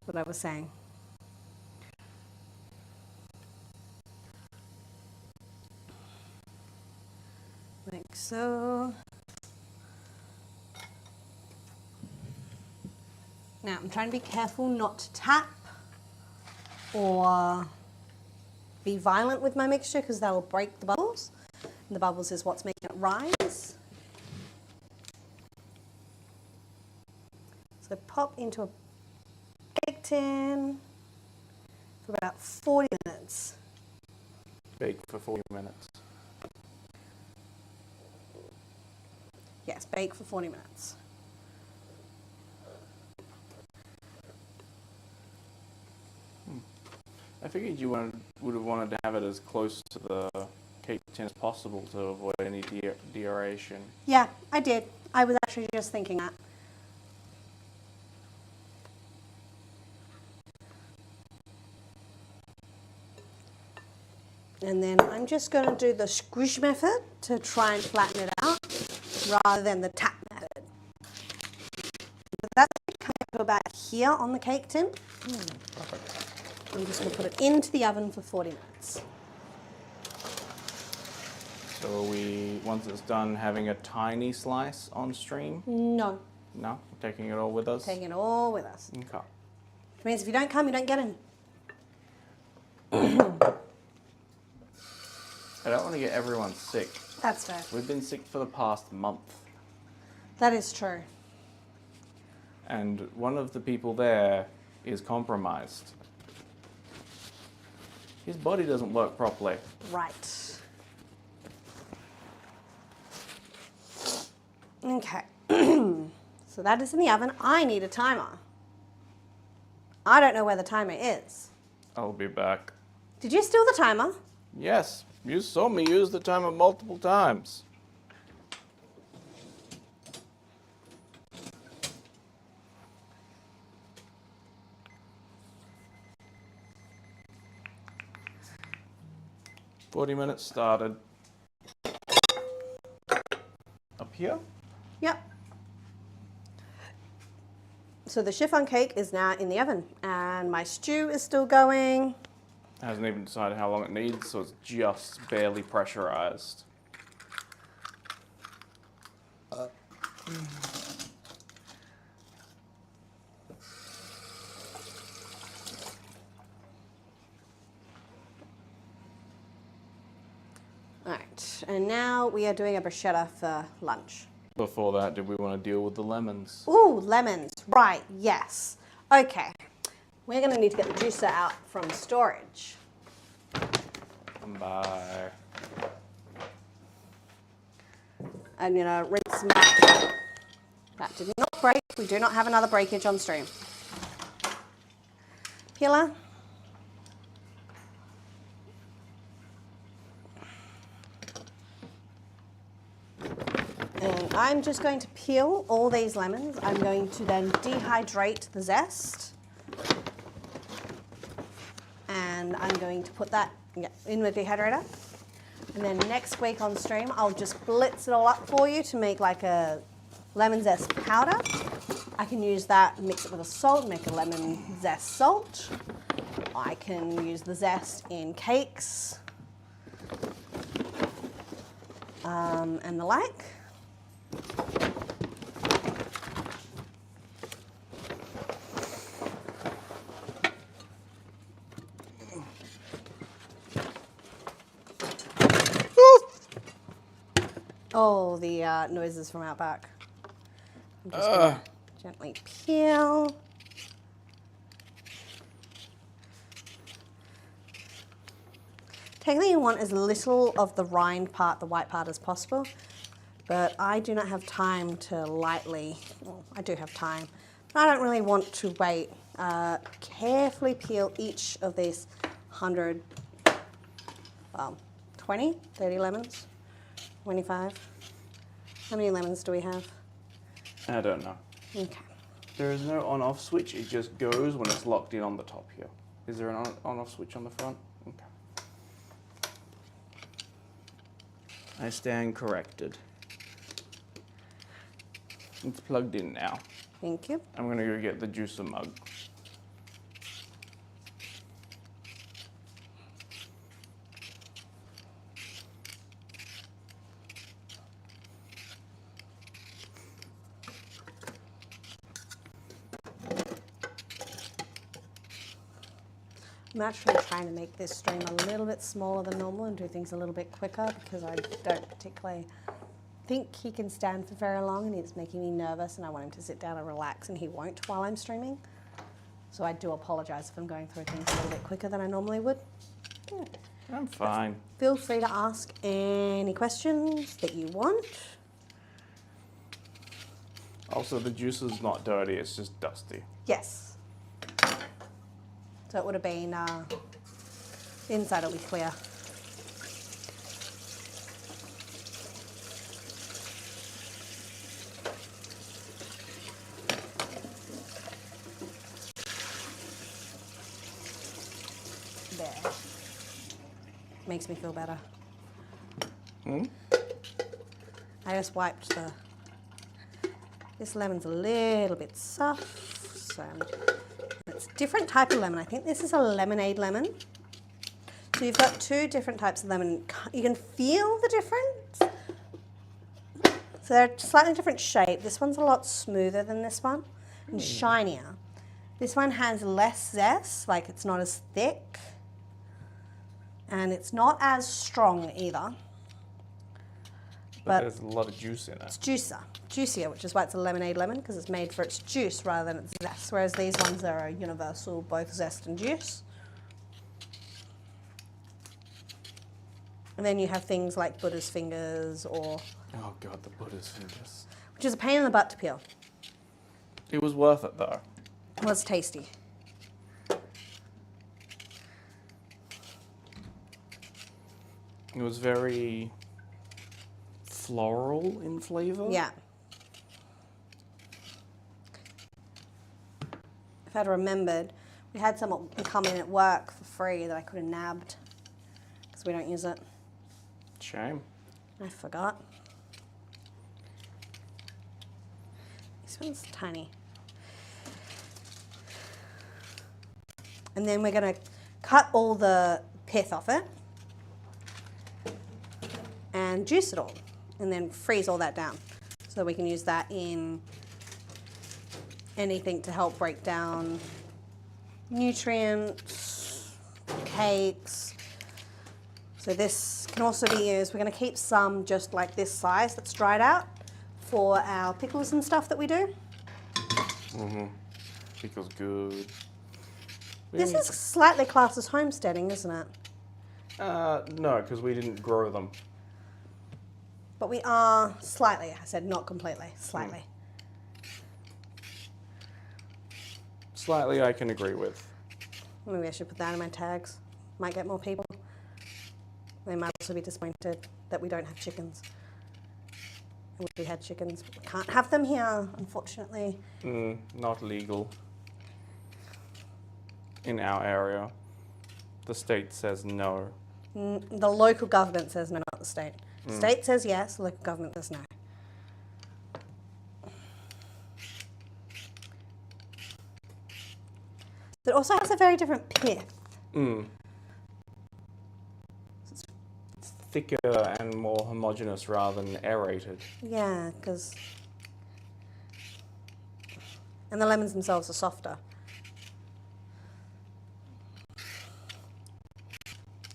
[SPEAKER 1] What I was saying. Like so. Now, I'm trying to be careful not to tap or be violent with my mixture because that will break the bubbles. And the bubbles is what's making it rise. So pop into a bake tin for about 40 minutes.
[SPEAKER 2] Bake for 40 minutes.
[SPEAKER 1] Yes, bake for 40 minutes.
[SPEAKER 2] I figured you would have wanted to have it as close to the cake tin as possible to avoid any deaeration.
[SPEAKER 1] Yeah, I did. I was actually just thinking that. And then I'm just going to do the squish method to try and flatten it out rather than the tap method. about here on the cake tin.
[SPEAKER 2] Perfect.
[SPEAKER 1] I'm just going to put it into the oven for 40 minutes.
[SPEAKER 2] So are we, once it's done, having a tiny slice on stream?
[SPEAKER 1] No.
[SPEAKER 2] No? We're taking it all with us?
[SPEAKER 1] Taking it all with us.
[SPEAKER 2] Okay.
[SPEAKER 1] Which means if you don't come, you don't get in.
[SPEAKER 2] I don't want to get everyone sick.
[SPEAKER 1] That's fair.
[SPEAKER 2] We've been sick for the past month.
[SPEAKER 1] That is true.
[SPEAKER 2] And one of the people there is compromised. His body doesn't work properly.
[SPEAKER 1] Right. Okay. So that is in the oven. I need a timer. I don't know where the timer is.
[SPEAKER 2] I'll be back.
[SPEAKER 1] Did you steal the timer?
[SPEAKER 2] Yes, you saw me use the timer multiple times. "40 minutes started." Up here?
[SPEAKER 1] Yep. So the chiffon cake is now in the oven and my stew is still going.
[SPEAKER 2] Hasn't even decided how long it needs, so it's just barely pressurized.
[SPEAKER 1] Alright, and now we are doing a bruschetta for lunch.
[SPEAKER 2] Before that, did we want to deal with the lemons?
[SPEAKER 1] Ooh, lemons. Right, yes. Okay. We're going to need to get the juicer out from storage.
[SPEAKER 2] Bye.
[SPEAKER 1] I'm going to rinse them out. That did not break. We do not have another breakage on stream. Peeler. And I'm just going to peel all these lemons. I'm going to then dehydrate the zest. And I'm going to put that in the dehydrator. And then next week on stream, I'll just blitz it all up for you to make like a lemon zest powder. I can use that, mix it with a salt, make a lemon zest salt. I can use the zest in cakes and the like. Oh, the noises from out back. I'm just gonna gently peel. Technically you want as little of the rind part, the white part, as possible, but I do not have time to lightly, well, I do have time, but I don't really want to wait. Carefully peel each of these 100, 20, 30 lemons, 25. How many lemons do we have?
[SPEAKER 2] I don't know.
[SPEAKER 1] Okay.
[SPEAKER 2] There is no on-off switch. It just goes when it's locked in on the top here. Is there an on-off switch on the front? Okay. I stand corrected. It's plugged in now.
[SPEAKER 1] Thank you.
[SPEAKER 2] I'm going to go get the juicer mug.
[SPEAKER 1] I'm actually trying to make this stream a little bit smaller than normal and do things a little bit quicker because I don't particularly think he can stand for very long and it's making me nervous and I want him to sit down and relax and he won't while I'm streaming. So I do apologise if I'm going through things a little bit quicker than I normally would. Yeah.
[SPEAKER 2] I'm fine.
[SPEAKER 1] Feel free to ask any questions that you want.
[SPEAKER 2] Also, the juicer's not dirty, it's just dusty.
[SPEAKER 1] Yes. So it would have been, the inside will be clear. There. Makes me feel better. I just wiped this lemon's a little bit soft. It's a different type of lemon. I think this is a lemonade lemon. So you've got two different types of lemon. You can feel the difference. So they're slightly different shape. This one's a lot smoother than this one and shinier. This one has less zest, like it's not as thick. And it's not as strong either.
[SPEAKER 2] But there's a lot of juice in it.
[SPEAKER 1] It's juicier, which is why it's a lemonade lemon, because it's made for its juice rather than its zest. Whereas these ones are universal, both zest and juice. And then you have things like Buddha's fingers or...
[SPEAKER 2] Oh God, the Buddha's fingers.
[SPEAKER 1] Which is a pain in the butt to peel.
[SPEAKER 2] It was worth it though.
[SPEAKER 1] It was tasty.
[SPEAKER 2] It was very floral in flavour.
[SPEAKER 1] Yeah. If I'd remembered, we had someone come in at work for free that I could have nabbed because we don't use it.
[SPEAKER 2] Shame.
[SPEAKER 1] I forgot. This one's tiny. And then we're going to cut all the pith off it and juice it all and then freeze all that down so we can use that in anything to help break down nutrients, cakes. So this can also be used, we're going to keep some just like this size that's dried out for our pickles and stuff that we do.
[SPEAKER 2] Mm-hmm. Pickles good.
[SPEAKER 1] This is slightly classed as homesteading, isn't it?
[SPEAKER 2] No, because we didn't grow them.
[SPEAKER 1] But we are slightly, I said not completely, slightly.
[SPEAKER 2] Slightly I can agree with.
[SPEAKER 1] Maybe I should put that in my tags. Might get more people. They might also be disappointed that we don't have chickens. I wish we had chickens, but we can't have them here, unfortunately.
[SPEAKER 2] Not legal. In our area. The state says no.
[SPEAKER 1] The local government says no, not the state. The state says yes, the local government says no. It also has a very different pith.
[SPEAKER 2] It's thicker and more homogeneous rather than aerated.
[SPEAKER 1] Yeah, because... And the lemons themselves are softer.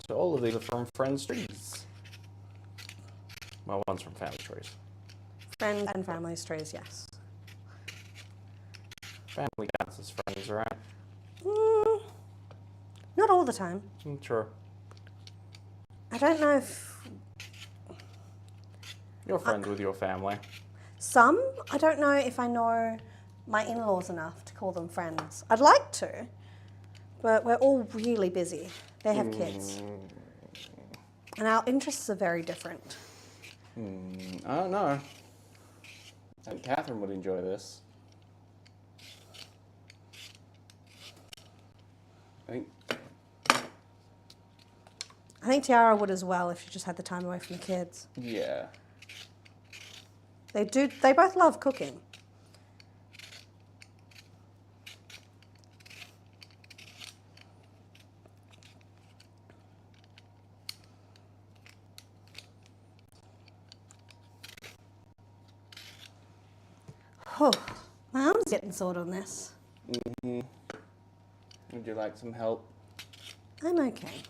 [SPEAKER 2] So all of these are from Friends Trees. Well, one's from Family Trees.
[SPEAKER 1] Friends and family trees, yes.
[SPEAKER 2] Family counts as friends, right?
[SPEAKER 1] Not all the time.
[SPEAKER 2] Sure.
[SPEAKER 1] I don't know if...
[SPEAKER 2] You're friends with your family.
[SPEAKER 1] Some. I don't know if I know my in-laws enough to call them friends. I'd like to, but we're all really busy. They have kids. And our interests are very different.
[SPEAKER 2] I don't know. I think Catherine would enjoy this. I
[SPEAKER 1] think Tiara would as well if she just had the time away from the kids.
[SPEAKER 2] Yeah.
[SPEAKER 1] They do. They both love cooking. Oh, my arm's getting sore on this.
[SPEAKER 2] Would you like some help?
[SPEAKER 1] I'm okay.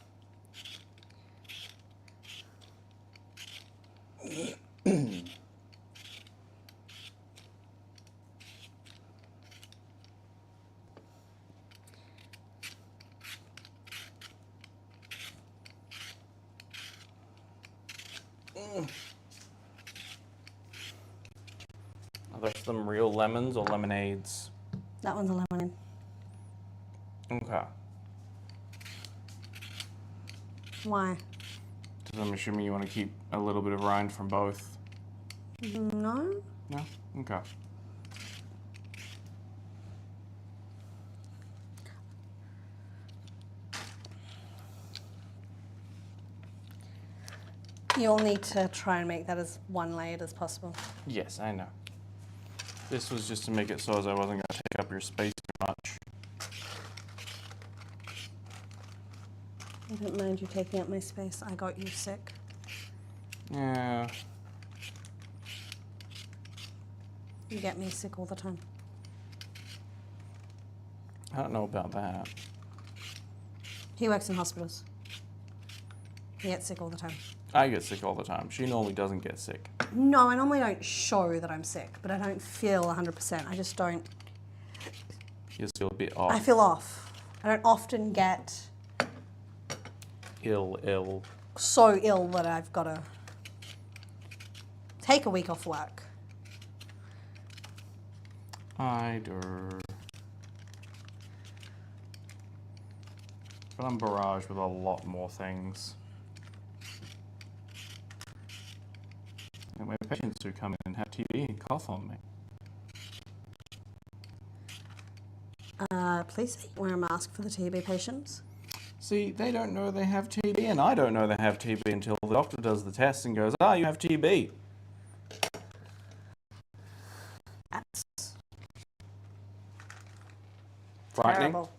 [SPEAKER 2] Are there some real lemons or lemonades?
[SPEAKER 1] That one's a lemonade.
[SPEAKER 2] Okay.
[SPEAKER 1] Why?
[SPEAKER 2] Because I'm assuming you want to keep a little bit of rind from both.
[SPEAKER 1] No.
[SPEAKER 2] No? Okay.
[SPEAKER 1] You'll need to try and make that as one-layered as possible.
[SPEAKER 2] Yes, I know. This was just to make it so as I wasn't going to take up your space too
[SPEAKER 1] don't mind you taking up my space. I got you sick.
[SPEAKER 2] Yeah.
[SPEAKER 1] You get me sick all the time.
[SPEAKER 2] I don't know about that.
[SPEAKER 1] He works in hospitals. He gets sick all the time.
[SPEAKER 2] I get sick all the time. She normally doesn't get sick.
[SPEAKER 1] No, I normally don't show that I'm sick, but I don't feel 100%. I just don't.
[SPEAKER 2] You just feel a bit off.
[SPEAKER 1] I feel off. I don't often get
[SPEAKER 2] ill.
[SPEAKER 1] so ill that I've got to take a week off work.
[SPEAKER 2] I do. But I'm barraged with a lot more things. And we have patients who come in and have TB and cough on me.
[SPEAKER 1] Please wear a mask for the TB patients.
[SPEAKER 2] See, they don't know they have TB, and I don't know they have TB until the doctor does the test and goes, you have TB.
[SPEAKER 1] That's
[SPEAKER 2] Frightening.
[SPEAKER 1] terrible.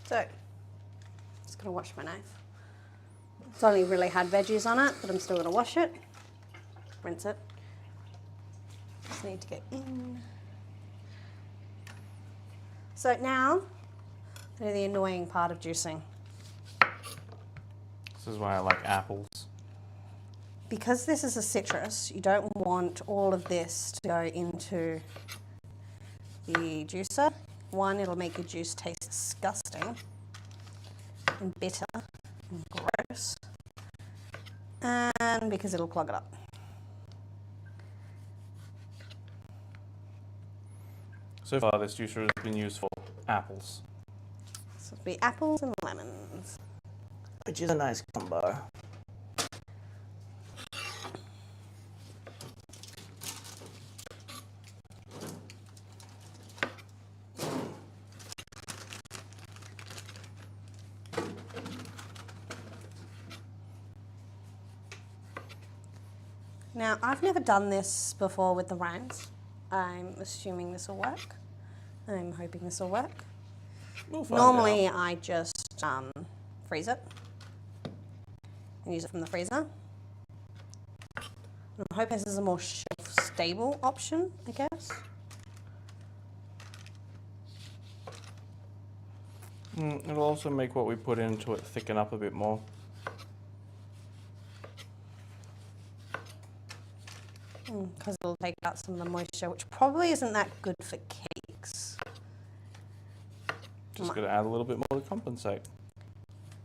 [SPEAKER 1] So, just gonna wash my knife. It's only really had veggies on it, but I'm still gonna wash it, rinse it. Just need to get in. So now, the annoying part of juicing.
[SPEAKER 2] This is why I like apples.
[SPEAKER 1] Because this is a citrus, you don't want all of this to go into the juicer. One, it'll make your juice taste disgusting and bitter and gross. And because it'll clog it up.
[SPEAKER 2] So far, this juicer has been used for apples.
[SPEAKER 1] So it'll be apples and lemons.
[SPEAKER 2] Which is a nice combo.
[SPEAKER 1] Now, I've never done this before with the rinds. I'm assuming this will work. I'm hoping this will work.
[SPEAKER 2] We'll find
[SPEAKER 1] Normally,
[SPEAKER 2] out.
[SPEAKER 1] I just freeze it and use it from the freezer. I'm hoping this is a more shelf-stable option, I guess.
[SPEAKER 2] It'll also make what we put into it thicken up a bit more.
[SPEAKER 1] Because it'll take out some of the moisture, which probably isn't that good for cakes.
[SPEAKER 2] Just got to add a little bit more to compensate.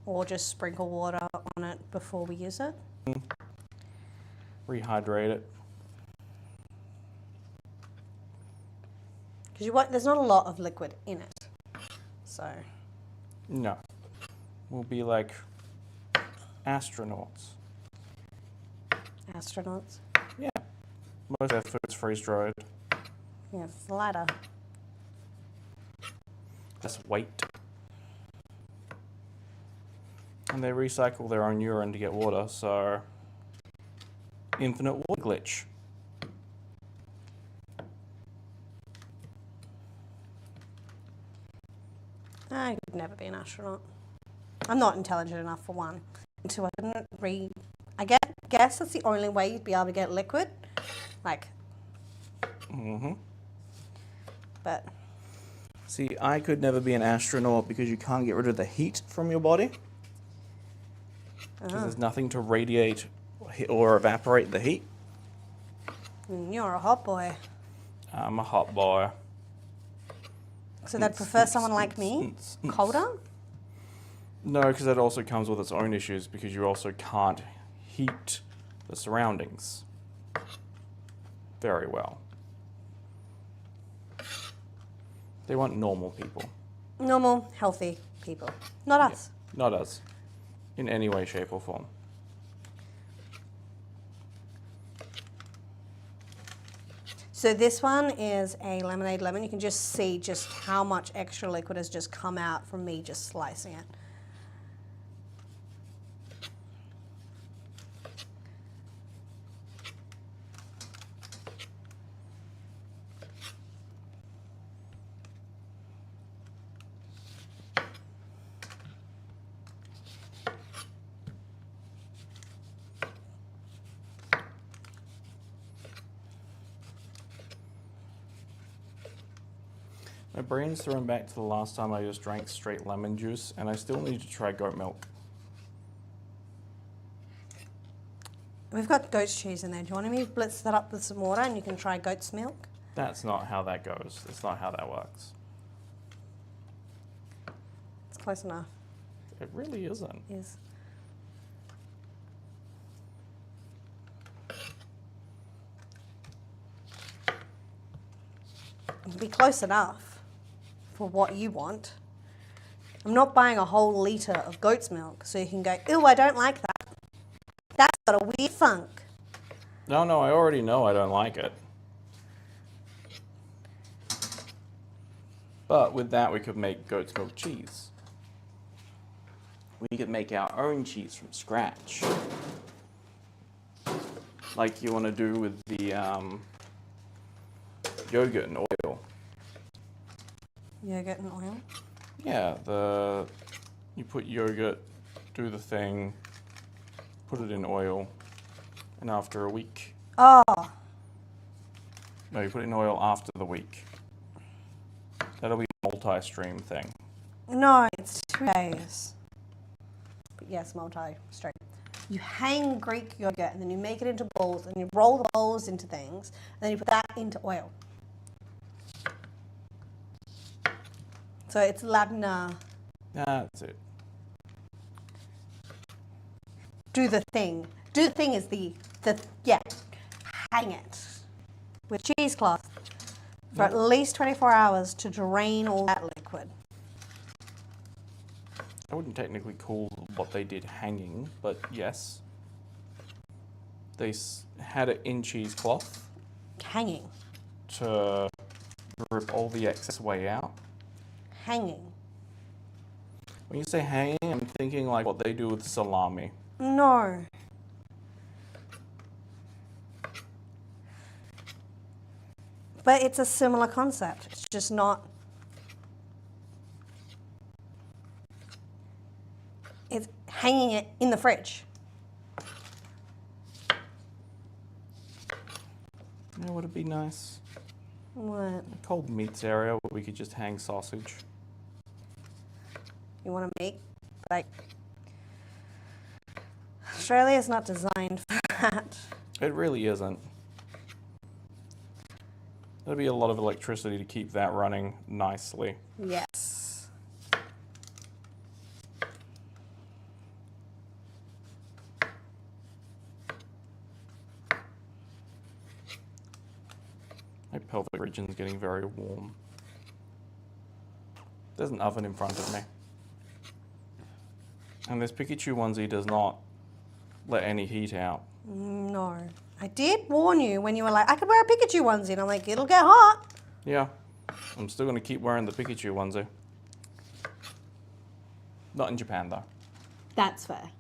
[SPEAKER 1] Or just sprinkle water on it before we use it.
[SPEAKER 2] Rehydrate it.
[SPEAKER 1] Because there's not a lot of liquid in it. So.
[SPEAKER 2] No. We'll be like astronauts.
[SPEAKER 1] Astronauts?
[SPEAKER 2] Yeah. Most of their food's freeze-dried.
[SPEAKER 1] Yeah, it's lighter.
[SPEAKER 2] Less weight. And they recycle their own urine to get water, so infinite water glitch.
[SPEAKER 1] I could never be an astronaut. I'm not intelligent enough for one. And two, I couldn't read. I guess that's the only way you'd be able to get liquid. Like. But.
[SPEAKER 2] See, I could never be an astronaut because you can't get rid of the heat from your body. Because there's nothing to radiate or evaporate the heat.
[SPEAKER 1] You're a hot boy.
[SPEAKER 2] I'm a hot boy.
[SPEAKER 1] So they'd prefer someone like me? Colder?
[SPEAKER 2] No, because that also comes with its own issues because you also can't heat the surroundings very well. They want normal people.
[SPEAKER 1] Normal, healthy people. Not us.
[SPEAKER 2] Yeah, not us. In any way, shape, or form.
[SPEAKER 1] So this one is a lemonade lemon. You can just see just how much extra liquid has just come out from me just slicing it.
[SPEAKER 2] My brain's thrown back to the last time I just drank straight lemon juice, and I still need to try goat milk.
[SPEAKER 1] We've got goat's cheese in there. Do you want me to blitz that up with some water and you can try goat's milk?
[SPEAKER 2] That's not how that goes. That's not how that works.
[SPEAKER 1] It's close enough.
[SPEAKER 2] It really isn't.
[SPEAKER 1] It is. It'll be close enough for what you want. I'm not buying a whole litre of goat's milk so you can go, ew, I don't like that. That's got a weird funk.
[SPEAKER 2] No, I already know I don't like it. But with that, we could make goat's milk cheese. We could make our own cheese from scratch. Like you want to do with the yogurt and oil.
[SPEAKER 1] Yogurt and oil?
[SPEAKER 2] Yeah, you put yogurt, do the thing, put it in oil, and after a week.
[SPEAKER 1] Oh.
[SPEAKER 2] No, you put it in oil after the week. That'll be a multi-stream thing.
[SPEAKER 1] No, it's 2 days. But yes, multi-stream. You hang Greek yogurt and then you make it into balls and you roll the balls into things and then you put that into oil. So it's labna.
[SPEAKER 2] That's it.
[SPEAKER 1] Do the thing. Do the thing is yeah, hang it with cheesecloth for at least 24 hours to drain all that liquid.
[SPEAKER 2] I wouldn't technically call what they did hanging, but yes. They had it in cheesecloth.
[SPEAKER 1] Hanging.
[SPEAKER 2] To rip all the excess way out.
[SPEAKER 1] Hanging.
[SPEAKER 2] When you say hanging, I'm thinking like what they do with salami.
[SPEAKER 1] No. But it's a similar concept. It's just not. It's hanging it in the fridge.
[SPEAKER 2] You know what would be nice?
[SPEAKER 1] What?
[SPEAKER 2] A cold meats area where we could just hang sausage.
[SPEAKER 1] You want to make, like, Australia's not designed for that.
[SPEAKER 2] It really isn't. There'd be a lot of electricity to keep that running nicely.
[SPEAKER 1] Yes.
[SPEAKER 2] My pelvic region's getting very warm. There's an oven in front of me. And this Pikachu onesie does not let any heat out.
[SPEAKER 1] No. I did warn you when you were like, I could wear a Pikachu onesie. And I'm like, it'll get hot.
[SPEAKER 2] Yeah. I'm still going to keep wearing the Pikachu onesie. Not in Japan, though.
[SPEAKER 1] That's fair.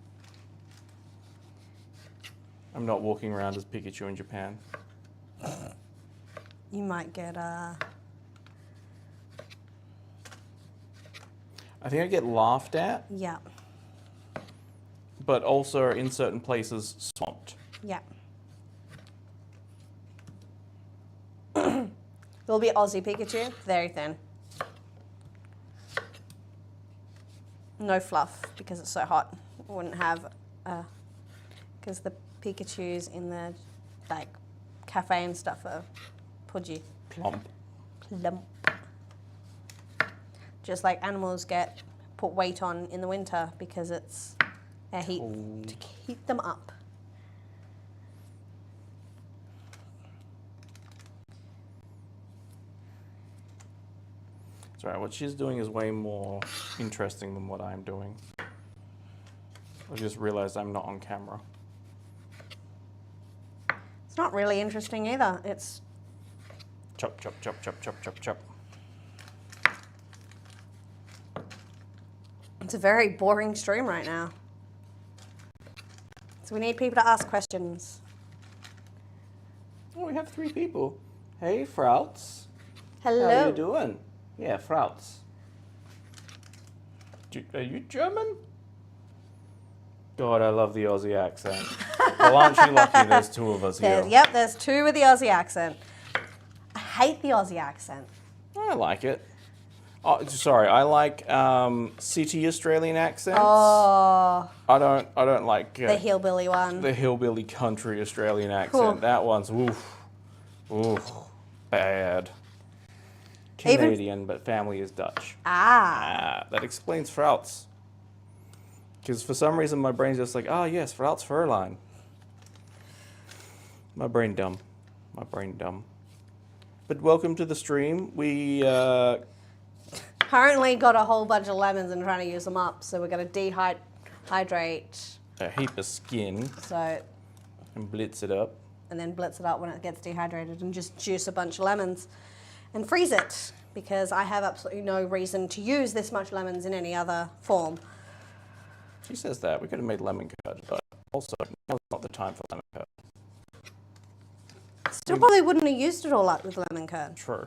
[SPEAKER 2] I'm not walking around as Pikachu in Japan.
[SPEAKER 1] You might get
[SPEAKER 2] I think I get laughed at,
[SPEAKER 1] yeah.
[SPEAKER 2] but also in certain places swamped.
[SPEAKER 1] Yeah. There'll be Aussie Pikachu, very thin. No fluff because it's so hot. Wouldn't have, because the Pikachus in the like cafe and stuff are pudgy.
[SPEAKER 2] Plump.
[SPEAKER 1] Plump. Just like animals get put weight on in the winter because it's air heat to keep them up.
[SPEAKER 2] That's right, what she's doing is way more interesting than what I'm doing. I just realized I'm not on camera.
[SPEAKER 1] It's not really interesting either. It's
[SPEAKER 2] Chop, chop, chop, chop, chop, chop, chop.
[SPEAKER 1] It's a very boring stream right now. So we need people to ask questions.
[SPEAKER 2] Oh, we have 3 people. Hey, Frauts.
[SPEAKER 1] Hello.
[SPEAKER 2] How are you doing? Yeah, Frauts. Are you German? God, I love the Aussie accent. Well, aren't you lucky there's 2 of us here?
[SPEAKER 1] Yep, there's 2 with the Aussie accent. I hate the Aussie accent.
[SPEAKER 2] I like it. Oh, sorry, I like city Australian accents.
[SPEAKER 1] Oh,
[SPEAKER 2] I don't like
[SPEAKER 1] the hillbilly one.
[SPEAKER 2] the hillbilly country Australian accent.
[SPEAKER 1] Cool.
[SPEAKER 2] That one's bad. Canadian, but family is Dutch. That explains Frauts. Because for some reason my brain's just like, oh yes, Frauts Furline. My brain dumb. But welcome to the stream. We
[SPEAKER 1] Currently got a whole bunch of lemons and trying to use them up, so we're going to dehydrate.
[SPEAKER 2] a heap of skin
[SPEAKER 1] So,
[SPEAKER 2] and blitz it up.
[SPEAKER 1] and then blitz it up when it gets dehydrated and just juice a bunch of lemons and freeze it, because I have absolutely no reason to use this much lemons in any other form.
[SPEAKER 2] She says that. We could have made lemon curd, but also now's not the time for lemon curd.
[SPEAKER 1] Still probably wouldn't have used it all up with lemon curd.
[SPEAKER 2] True.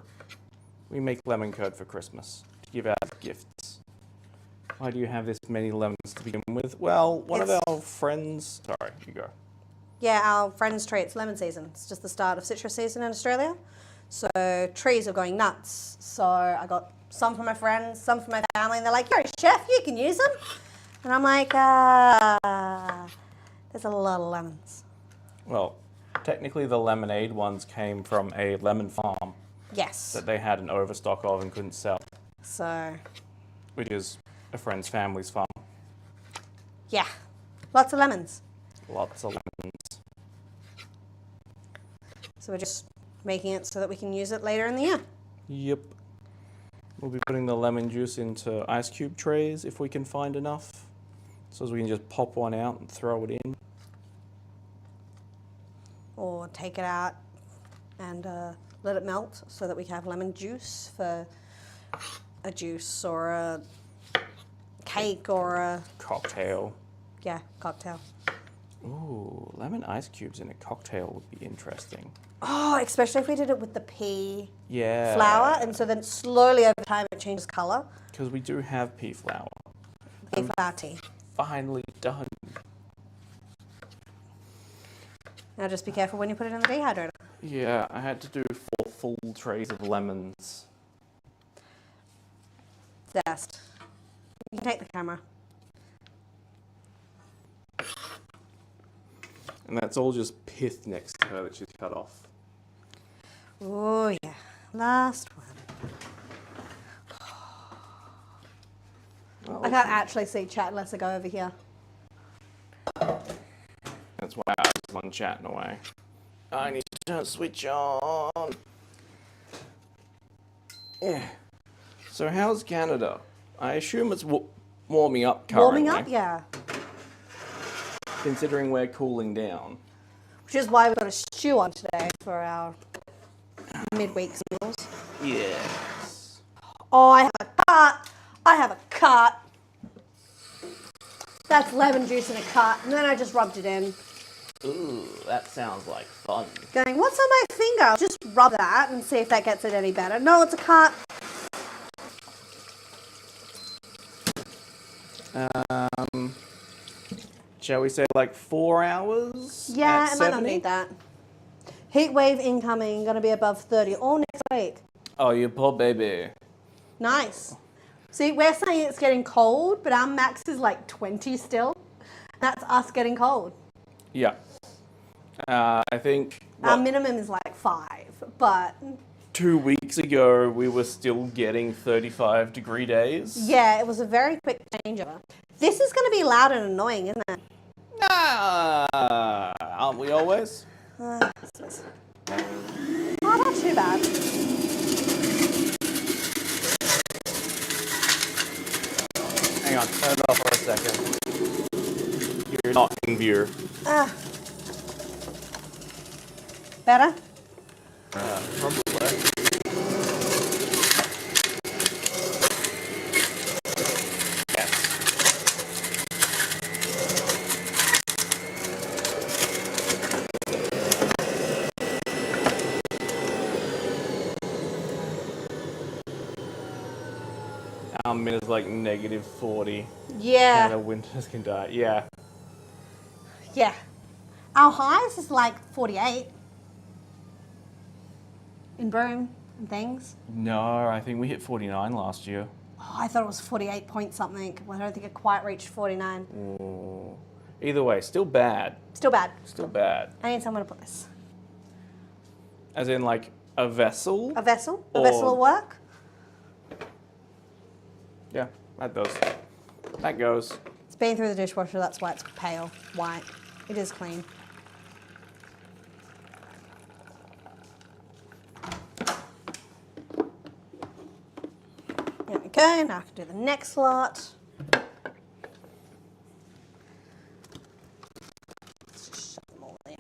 [SPEAKER 2] We make lemon curd for Christmas to give out gifts. Why do you have this many lemons to begin with? Well, one of our friends... Sorry, you go.
[SPEAKER 1] Yeah, our friends' tree, it's lemon season. It's just the start of citrus season in Australia. So trees are going nuts. So I got some for my friends, some for my family, and they're like, you're a chef, you can use them. And I'm like, there's a lot of lemons.
[SPEAKER 2] Well, technically the lemonade ones came from a lemon farm
[SPEAKER 1] Yes.
[SPEAKER 2] that they had an overstock of and couldn't sell,
[SPEAKER 1] So,
[SPEAKER 2] which is a friend's family's farm.
[SPEAKER 1] yeah, lots of lemons.
[SPEAKER 2] Lots of lemons.
[SPEAKER 1] So we're just making it so that we can use it later in the year.
[SPEAKER 2] Yep. We'll be putting the lemon juice into ice cube trays if we can find enough. So as we can just pop one out and throw it in.
[SPEAKER 1] Or take it out and let it melt so that we can have lemon juice for a juice or a cake or a...
[SPEAKER 2] Cocktail.
[SPEAKER 1] Yeah, cocktail.
[SPEAKER 2] Ooh, lemon ice cubes in a cocktail would be interesting.
[SPEAKER 1] Oh, especially if we did it with the pea
[SPEAKER 2] Yeah.
[SPEAKER 1] flour, and so then slowly over time it changes colour.
[SPEAKER 2] Because we do have pea flour.
[SPEAKER 1] Pea flour tea.
[SPEAKER 2] Finally done.
[SPEAKER 1] Now just be careful when you put it in the dehydrator.
[SPEAKER 2] Yeah, I had to do 4 full trays of lemons.
[SPEAKER 1] Zest. You can take the camera.
[SPEAKER 2] And that's all just pith next to her that she's cut off.
[SPEAKER 1] Oh yeah, last one.
[SPEAKER 2] Well,
[SPEAKER 1] I can't actually see chat unless I go over here.
[SPEAKER 2] that's why I was one chatting away. I need to turn switch on. Yeah. So how's Canada? I assume it's warming up currently.
[SPEAKER 1] Warming up, yeah.
[SPEAKER 2] Considering we're cooling down.
[SPEAKER 1] Which is why we've got a stew on today for our midweek meals.
[SPEAKER 2] Yes.
[SPEAKER 1] Oh, I have a cart. I have a cart. That's lemon juice in a cart, and then I just rubbed it in.
[SPEAKER 2] Ooh, that sounds like fun.
[SPEAKER 1] Going, what's on my finger? I'll just rub that and see if that gets it any better. No, it's a cart.
[SPEAKER 2] Shall we say like 4 hours?
[SPEAKER 1] Yeah,
[SPEAKER 2] at
[SPEAKER 1] it might not
[SPEAKER 2] 70?
[SPEAKER 1] need that. Heat wave incoming, going to be above 30 all next week.
[SPEAKER 2] Oh, you poor baby.
[SPEAKER 1] Nice. See, we're saying it's getting cold, but our max is like 20 still. That's us getting cold.
[SPEAKER 2] Yeah. I think
[SPEAKER 1] Our minimum is like 5, but
[SPEAKER 2] 2 weeks ago we were still getting 35-degree days.
[SPEAKER 1] yeah, it was a very quick changeover. This is going to be loud and annoying, isn't it?
[SPEAKER 2] Aren't we always?
[SPEAKER 1] Oh, not too bad.
[SPEAKER 2] Hang on, turn it off for a second. You're not in view.
[SPEAKER 1] Better?
[SPEAKER 2] Probably. Our min is like -40.
[SPEAKER 1] Yeah.
[SPEAKER 2] And the winters can die. Yeah.
[SPEAKER 1] Yeah. Our highs is like 48 in Broome. and things.
[SPEAKER 2] No, I think we hit 49 last year.
[SPEAKER 1] Oh, I thought it was 48 point something. Well, I don't think it quite reached 49.
[SPEAKER 2] Oh. Either way, still bad.
[SPEAKER 1] Still bad.
[SPEAKER 2] Still bad.
[SPEAKER 1] I need somewhere to put this.
[SPEAKER 2] As in, like, a vessel?
[SPEAKER 1] A vessel? A
[SPEAKER 2] Or-
[SPEAKER 1] vessel will work?
[SPEAKER 2] Yeah, that does. That goes.
[SPEAKER 1] It's been through the dishwasher, that's why it's pale white. It is clean. There we go, now I can do the next lot. Let's just shove them all in.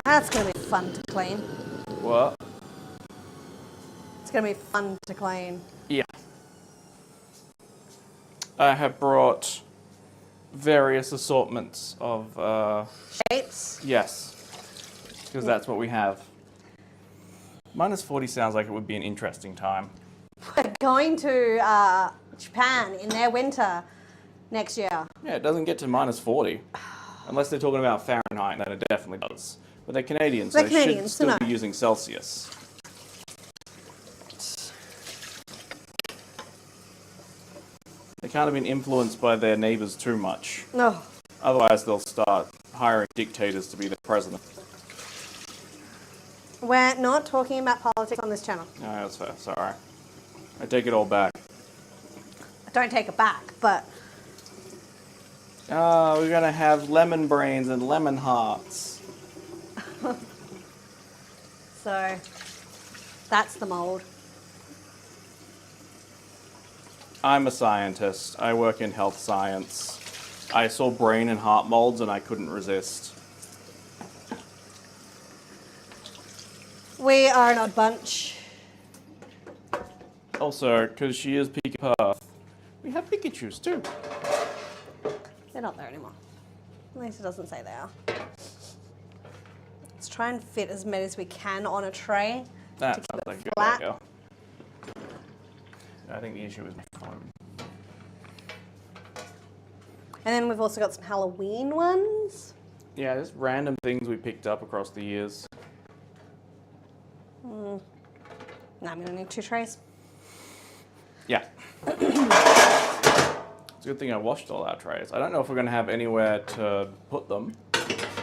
[SPEAKER 1] That's going to be fun to clean.
[SPEAKER 2] What?
[SPEAKER 1] It's going to be fun to clean.
[SPEAKER 2] Yeah. I have brought various assortments of,
[SPEAKER 1] Shapes.
[SPEAKER 2] yes. Because that's what we have. Minus 40 sounds like it would be an interesting time.
[SPEAKER 1] We're going to Japan in their winter next year.
[SPEAKER 2] Yeah, it doesn't get to minus 40. Unless they're talking about Fahrenheit, then it definitely does. But they're Canadians, so
[SPEAKER 1] They're
[SPEAKER 2] they should
[SPEAKER 1] Canadians, so
[SPEAKER 2] still
[SPEAKER 1] no.
[SPEAKER 2] be using Celsius. They can't have been influenced by their neighbours too much.
[SPEAKER 1] No.
[SPEAKER 2] Otherwise, they'll start hiring dictators to be the president.
[SPEAKER 1] We're not talking about politics on this channel.
[SPEAKER 2] No, that's fair. Sorry. I take it all back.
[SPEAKER 1] Don't take it back, but
[SPEAKER 2] Oh, we're going to have lemon brains and lemon hearts.
[SPEAKER 1] so that's the mold.
[SPEAKER 2] I'm a scientist. I work in health science. I saw brain and heart molds and I couldn't resist.
[SPEAKER 1] We are an odd bunch.
[SPEAKER 2] Also, because she is Pika Perth, we have Pikachus too.
[SPEAKER 1] They're not there anymore. At least it doesn't say they are. Let's try and fit as many as we can on a tray.
[SPEAKER 2] That
[SPEAKER 1] keep
[SPEAKER 2] sounds
[SPEAKER 1] it
[SPEAKER 2] like a good
[SPEAKER 1] flat.
[SPEAKER 2] idea. I think the issue is my phone.
[SPEAKER 1] And then we've also got some Halloween ones.
[SPEAKER 2] Yeah, just random things we picked up across the years.
[SPEAKER 1] Now I'm going to need 2 trays.
[SPEAKER 2] Yeah. It's a good thing I washed all our trays. I don't know if we're going to have anywhere to put them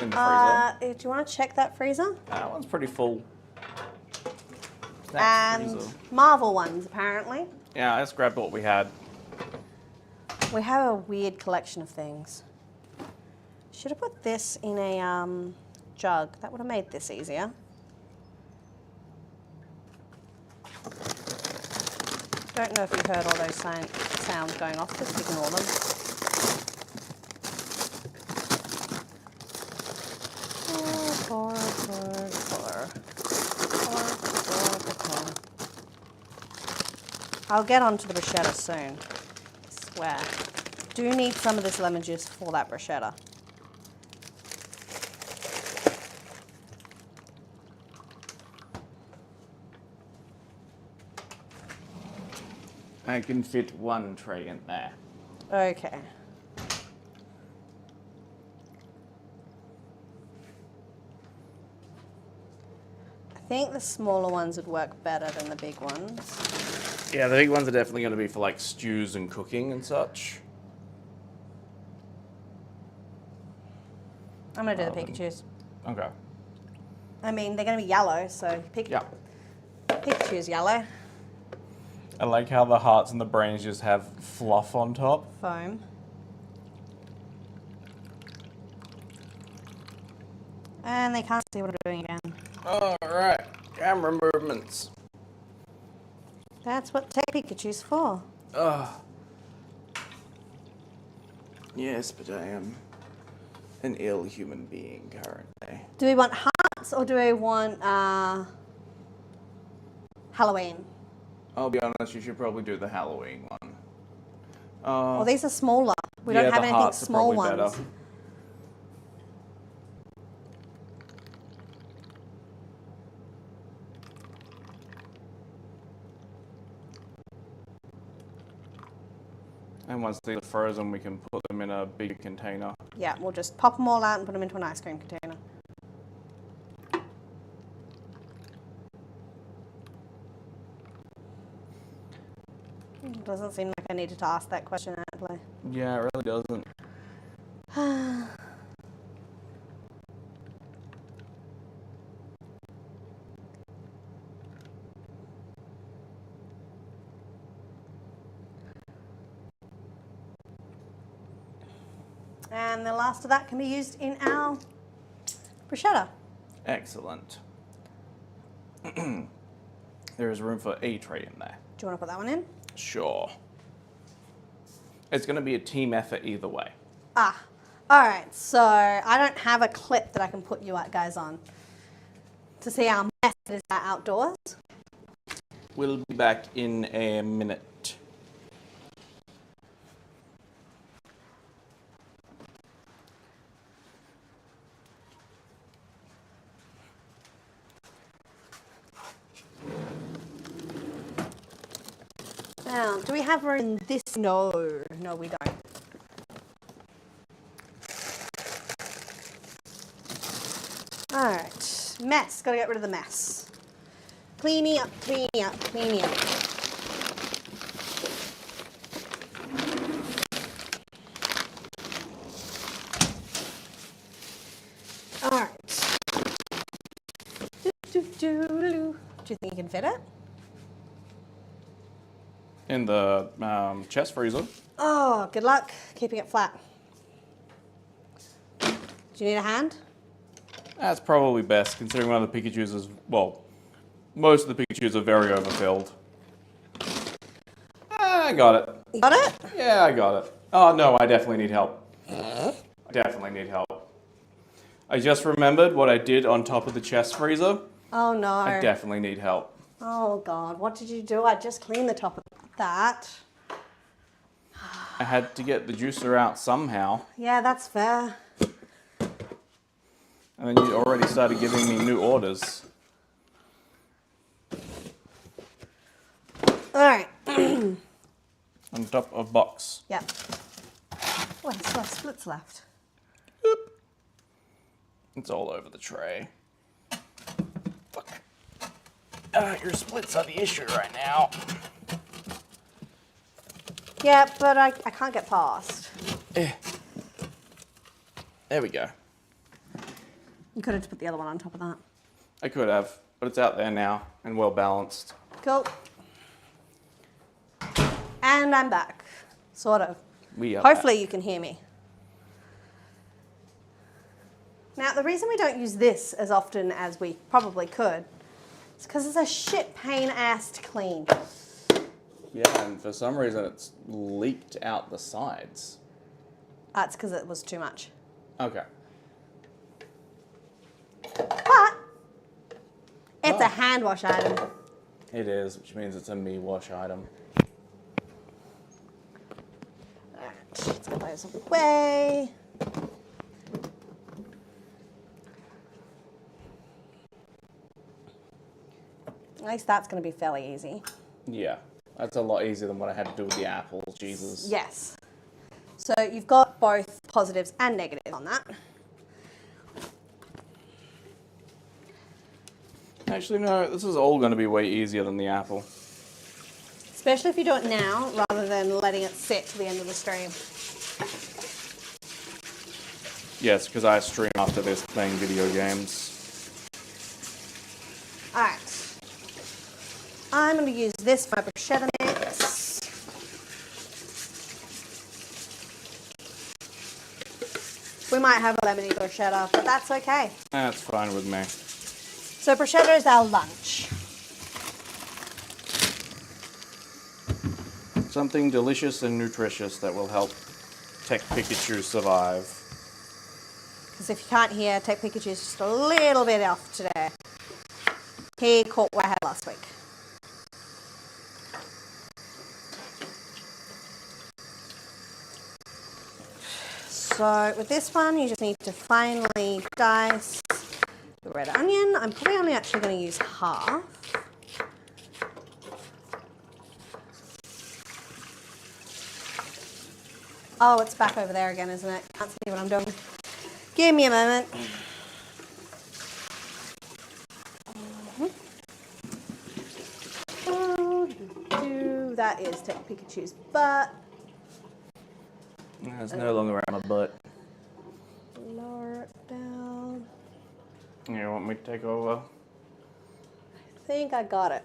[SPEAKER 2] in the freezer.
[SPEAKER 1] Do you want to check that freezer?
[SPEAKER 2] That one's pretty full. That
[SPEAKER 1] And
[SPEAKER 2] freezer.
[SPEAKER 1] Marvel ones, apparently.
[SPEAKER 2] Yeah, I just grabbed what we had.
[SPEAKER 1] We have a weird collection of things. Should have put this in a jug. That would have made this easier. Don't know if you heard all those sounds going off. Just ignore them. I'll get onto the bruschetta soon. I swear. Do need some of this lemon juice for that bruschetta.
[SPEAKER 2] I can fit 1 tray in there.
[SPEAKER 1] Okay. I think the smaller ones would work better than the big ones.
[SPEAKER 2] Yeah, the big ones are definitely going to be for like stews and cooking and such.
[SPEAKER 1] I'm going to do the Pikachus.
[SPEAKER 2] Okay.
[SPEAKER 1] I mean, they're going to be yellow, so
[SPEAKER 2] Yeah.
[SPEAKER 1] Pikachu's yellow.
[SPEAKER 2] I like how the hearts and the brains just have fluff on top.
[SPEAKER 1] Foam. And they can't see what I'm doing again.
[SPEAKER 2] Alright, camera movements.
[SPEAKER 1] That's what Tech Pikachu's for.
[SPEAKER 2] Ugh. Yes, but I am an ill human being currently.
[SPEAKER 1] Do we want hearts or do we want Halloween?
[SPEAKER 2] I'll be honest, you should probably do the Halloween one.
[SPEAKER 1] Well, these are smaller. We don't
[SPEAKER 2] yeah,
[SPEAKER 1] have
[SPEAKER 2] the
[SPEAKER 1] anything
[SPEAKER 2] hearts are
[SPEAKER 1] small
[SPEAKER 2] probably
[SPEAKER 1] ones.
[SPEAKER 2] better. And once these are frozen, we can put them in a big container.
[SPEAKER 1] Yeah, we'll just pop them all out and put them into an ice cream container. It doesn't seem like I needed to ask that question at play.
[SPEAKER 2] Yeah, it really doesn't.
[SPEAKER 1] And the last of that can be used in our bruschetta.
[SPEAKER 2] Excellent. There is room for a tray in there.
[SPEAKER 1] Do you want to put that one in?
[SPEAKER 2] Sure. It's going to be a team effort either way.
[SPEAKER 1] Ah, all right. So I don't have a clip that I can put you guys on to see how messy it is outdoors.
[SPEAKER 2] We'll be back in a minute.
[SPEAKER 1] Now, do we have room in this? No, we don't. All right, mess. Got to get rid of the mess. Cleaning up, cleaning up, cleaning up. All right. Do you think you can fit it?
[SPEAKER 2] In the chest freezer.
[SPEAKER 1] Oh, good luck keeping it flat. Do you need a hand?
[SPEAKER 2] That's probably best, considering one of the Pikachus is, well, most of the Pikachus are very overfilled. I got it.
[SPEAKER 1] You got it?
[SPEAKER 2] Yeah, I got it. Oh, no, I definitely need help. I definitely need help. I just remembered what I did on top of the chest freezer.
[SPEAKER 1] Oh, no.
[SPEAKER 2] I definitely need help.
[SPEAKER 1] Oh, God. What did you do? I just cleaned the top of that.
[SPEAKER 2] I had to get the juicer out somehow.
[SPEAKER 1] Yeah, that's fair.
[SPEAKER 2] And then you already started giving me new orders.
[SPEAKER 1] All right.
[SPEAKER 2] On top of box.
[SPEAKER 1] Yep. Oh, I still have splits left.
[SPEAKER 2] Oop. It's all over the tray. Fuck. Your splits are the issue right now.
[SPEAKER 1] Yeah, but I can't get past.
[SPEAKER 2] There we go.
[SPEAKER 1] You could have just put the other one on top of that.
[SPEAKER 2] I could have, but it's out there now and well balanced.
[SPEAKER 1] Cool. And I'm back. Sort of.
[SPEAKER 2] We are
[SPEAKER 1] Hopefully you can hear me. Now, the reason we don't use this as often as we probably could is because it's a shit pain ass to clean.
[SPEAKER 2] Yeah, and for some reason it's leaked out the sides.
[SPEAKER 1] That's because it was too much.
[SPEAKER 2] Okay.
[SPEAKER 1] But it's a hand wash item.
[SPEAKER 2] It is, which means it's a me wash item.
[SPEAKER 1] Alright, let's get those away. At least that's going to be fairly easy.
[SPEAKER 2] Yeah, that's a lot easier than what I had to do with the apples, Jesus.
[SPEAKER 1] Yes. So you've got both positives and negatives on that.
[SPEAKER 2] Actually, no, this is all going to be way easier than the apple.
[SPEAKER 1] Especially if you do it now rather than letting it sit to the end of the stream.
[SPEAKER 2] Yes, because I stream after this playing video games.
[SPEAKER 1] Alright. I'm going to use this for my bruschetta mix. We might have a lemony bruschetta, but that's okay.
[SPEAKER 2] That's fine with me.
[SPEAKER 1] So bruschetta is our lunch.
[SPEAKER 2] Something delicious and nutritious that will help Tech Pikachu survive.
[SPEAKER 1] Because if you can't hear, Tech Pikachu is just a little bit off today. He caught what I had last week. So with this one, you just need to finely dice the red onion. I'm probably only actually going to use half. Oh, it's back over there again, isn't it? Can't see what I'm doing. Give me a moment. That is Tech Pikachu's butt.
[SPEAKER 2] It's no longer around my butt.
[SPEAKER 1] Lower it down.
[SPEAKER 2] You want me to take over?
[SPEAKER 1] I think I got it.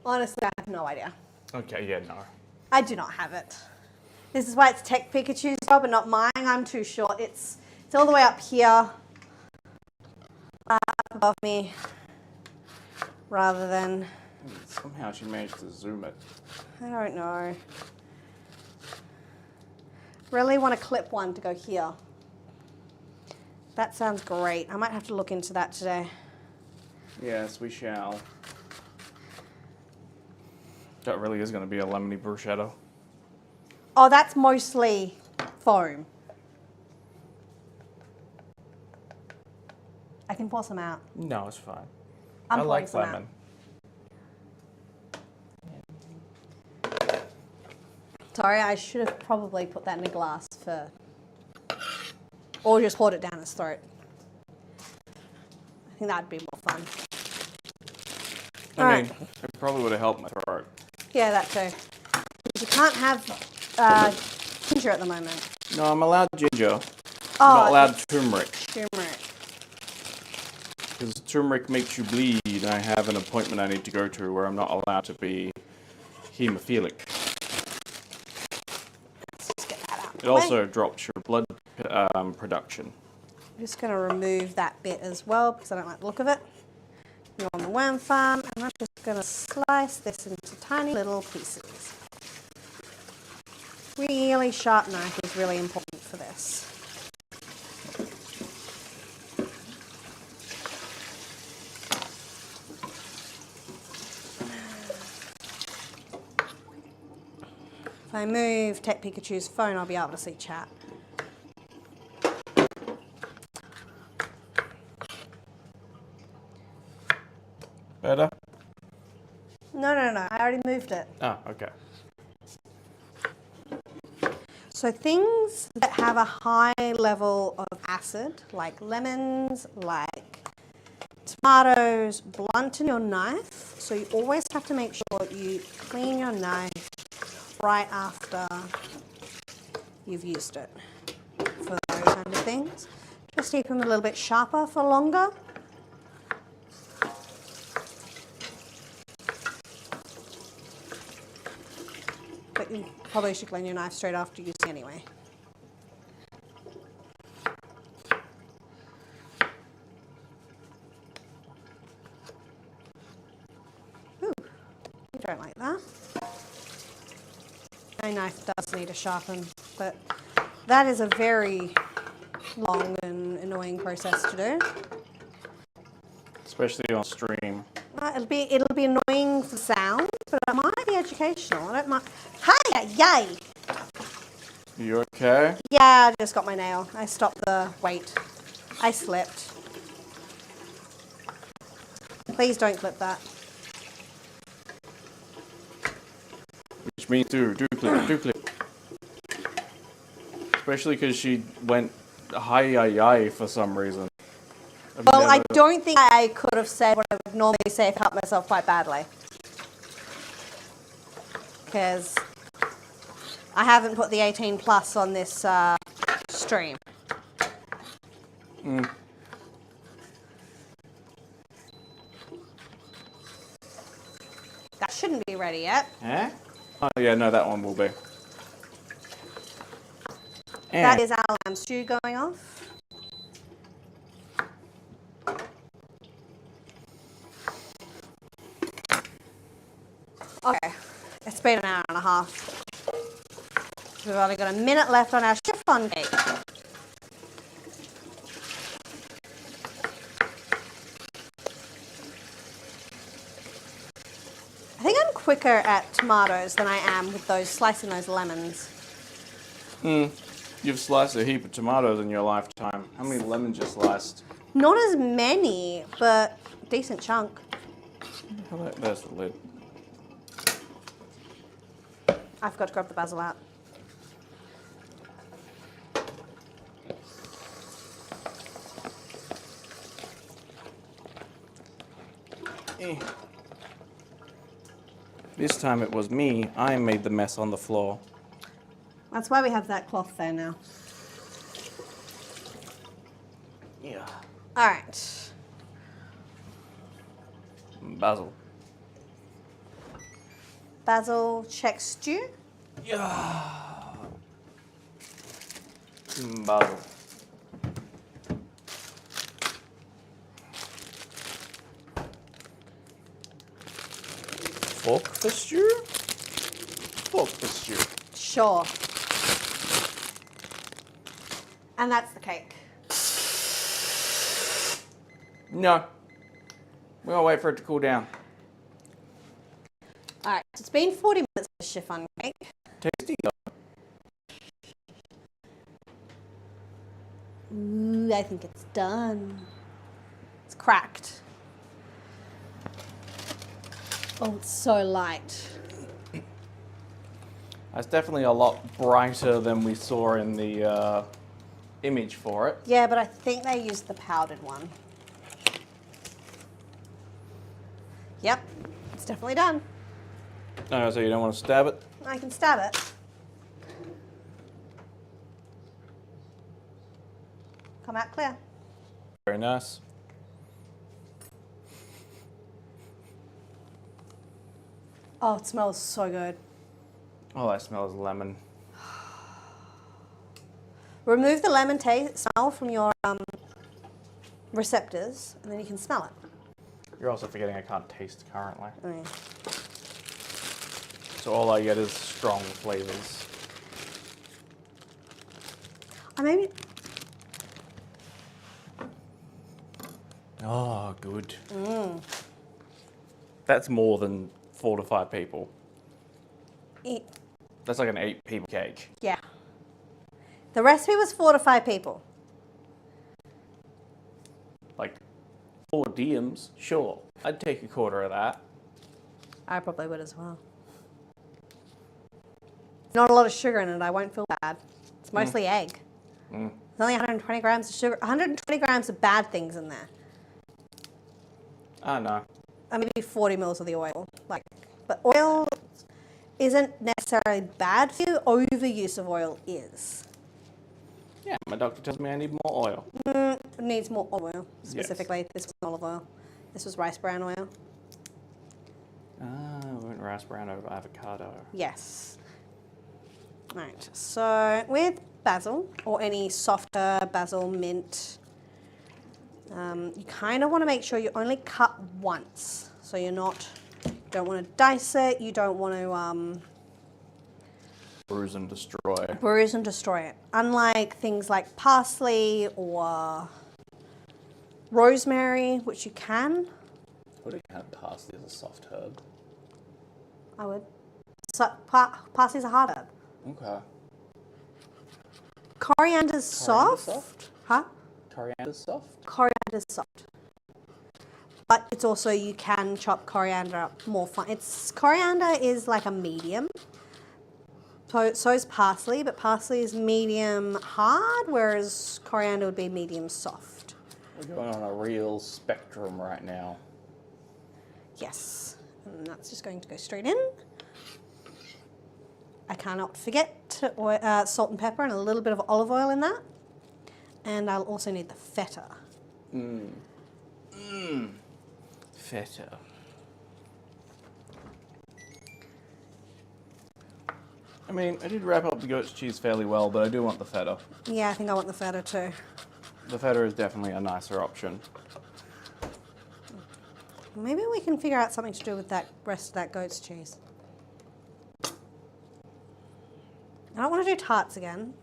[SPEAKER 1] Honestly, I have no idea.
[SPEAKER 2] Okay, yeah, no.
[SPEAKER 1] I do not have it. This is why it's Tech Pikachu's job and not mine. I'm too short. It's all the way up here, up above me, rather than...
[SPEAKER 2] Somehow she managed to zoom it.
[SPEAKER 1] I don't know. Really want a clip one to go here. That sounds great. I might have to look into that today.
[SPEAKER 2] Yes, we shall. That really is going to be a lemony bruschetto.
[SPEAKER 1] Oh, that's mostly foam. I can pour some out.
[SPEAKER 2] No, it's fine.
[SPEAKER 1] I'm
[SPEAKER 2] I
[SPEAKER 1] pouring
[SPEAKER 2] like
[SPEAKER 1] some
[SPEAKER 2] lemon.
[SPEAKER 1] out. Sorry, I should have probably put that in a glass for... Or just poured it down his throat. I think that'd be more fun.
[SPEAKER 2] I mean, it probably would have helped my throat.
[SPEAKER 1] Yeah, that too. You can't have ginger at the moment.
[SPEAKER 2] No, I'm allowed ginger.
[SPEAKER 1] Oh,
[SPEAKER 2] I'm not allowed turmeric.
[SPEAKER 1] Turmeric.
[SPEAKER 2] Because turmeric makes you bleed, and I have an appointment I need to go to where I'm not allowed to be hemophilic.
[SPEAKER 1] Let's just get that out.
[SPEAKER 2] It also drops your blood production.
[SPEAKER 1] I'm just going to remove that bit as well because I don't like the look of it. You're on the worm farm, and I'm just going to slice this into tiny little pieces. Really sharp knife is really important for this. If I move Tech Pikachu's phone, I'll be able to see chat.
[SPEAKER 2] Better?
[SPEAKER 1] No, I already moved it.
[SPEAKER 2] Oh, okay.
[SPEAKER 1] So things that have a high level of acid, like lemons, like tomatoes, blunten your knife. So you always have to make sure you clean your knife right after you've used it for those kind of things. Just keep them a little bit sharper for longer. But you probably should clean your knife straight after using anyway. Ooh, you don't like that. My knife does need to sharpen, but that is a very long and annoying process to do.
[SPEAKER 2] Especially on stream.
[SPEAKER 1] It'll be annoying for sound, but it might be educational. I don't mind. Hi, yay!
[SPEAKER 2] You okay?
[SPEAKER 1] Yeah, I just got my nail. I stopped the weight. I slipped. Please don't clip that.
[SPEAKER 2] Which means do clip. Especially because she went hi for some reason.
[SPEAKER 1] Well, I don't think I could have said what I would normally say if I cut myself quite badly. Because I haven't put the 18 plus on this stream. That shouldn't be ready yet.
[SPEAKER 2] Eh? Oh yeah, no, that one will be.
[SPEAKER 1] That is our lamb stew going off. Okay, it's been an hour and a half. We've only got a minute left on our chiffon cake. I think I'm quicker at tomatoes than I am with slicing those lemons.
[SPEAKER 2] You've sliced a heap of tomatoes in your lifetime. How many lemons you sliced?
[SPEAKER 1] Not as many, but decent chunk.
[SPEAKER 2] There's the lid.
[SPEAKER 1] I forgot to grab the basil out.
[SPEAKER 2] This time it was me. I made the mess on the floor.
[SPEAKER 1] That's why we have that cloth there now.
[SPEAKER 2] Yeah.
[SPEAKER 1] All right.
[SPEAKER 2] Basil.
[SPEAKER 1] Basil check stew.
[SPEAKER 2] Yeah. Basil. Fork for stew? Fork for stew.
[SPEAKER 1] Sure. And that's the cake.
[SPEAKER 2] No. We're gonna wait for it to cool down.
[SPEAKER 1] All right. It's been 40 minutes for the chiffon cake.
[SPEAKER 2] Tasty.
[SPEAKER 1] Ooh, I think it's done. It's cracked. Oh, it's so light.
[SPEAKER 2] That's definitely a lot brighter than we saw in the image for it.
[SPEAKER 1] Yeah, but I think they used the powdered one. Yep, it's definitely done.
[SPEAKER 2] Oh, so you don't want to stab it?
[SPEAKER 1] I can stab it. Come out clear.
[SPEAKER 2] Very nice.
[SPEAKER 1] Oh, it smells so good.
[SPEAKER 2] Oh, that smells lemon.
[SPEAKER 1] Remove the lemon smell from your receptors, and then you can smell it.
[SPEAKER 2] You're also forgetting I can't taste currently.
[SPEAKER 1] Oh, yeah.
[SPEAKER 2] So all I get is strong flavors.
[SPEAKER 1] Oh, maybe.
[SPEAKER 2] Oh, good. That's more than 4 to 5 people. That's like an 8 people cake.
[SPEAKER 1] Yeah. The recipe was 4 to 5 people.
[SPEAKER 2] Like 4 diems, sure. I'd take a quarter of that.
[SPEAKER 1] I probably would as well. Not a lot of sugar in it. I won't feel bad. It's mostly egg. There's only 120 grams of sugar. 120 grams of bad things in there.
[SPEAKER 2] I know.
[SPEAKER 1] Maybe 40 mils of the oil. But oil isn't necessarily bad for you. Overuse of oil is.
[SPEAKER 2] Yeah, my doctor tells me I need more oil.
[SPEAKER 1] It needs more oil, specifically. Yes. This was olive oil. This was rice bran oil.
[SPEAKER 2] Ah, we went rice bran over avocado.
[SPEAKER 1] Yes. Right, so with basil, or any softer basil mint, you kind of want to make sure you only cut once. So you're don't want to dice it, you don't want to
[SPEAKER 2] bruise and destroy.
[SPEAKER 1] Bruise and destroy it. Unlike things like parsley or rosemary, which you can.
[SPEAKER 2] Would it count parsley as a soft herb?
[SPEAKER 1] I would. So, parsley's a hard herb.
[SPEAKER 2] Okay.
[SPEAKER 1] Coriander's soft. Huh?
[SPEAKER 2] Coriander's soft?
[SPEAKER 1] Coriander's soft. But it's also, you can chop coriander up more fine. Coriander is like a medium. So is parsley, but parsley is medium hard, whereas coriander would be medium soft.
[SPEAKER 2] We're going on a real spectrum right now.
[SPEAKER 1] Yes, and that's just going to go straight in. I cannot forget salt and pepper and a little bit of olive oil in that. And I'll also need the feta.
[SPEAKER 2] Feta. I mean, I did wrap up the goat's cheese fairly well, but I do want the feta.
[SPEAKER 1] Yeah, I think I want the feta too.
[SPEAKER 2] The feta is definitely a nicer option.
[SPEAKER 1] Maybe we can figure out something to do with that rest of that goat's cheese. I don't want to do tarts again.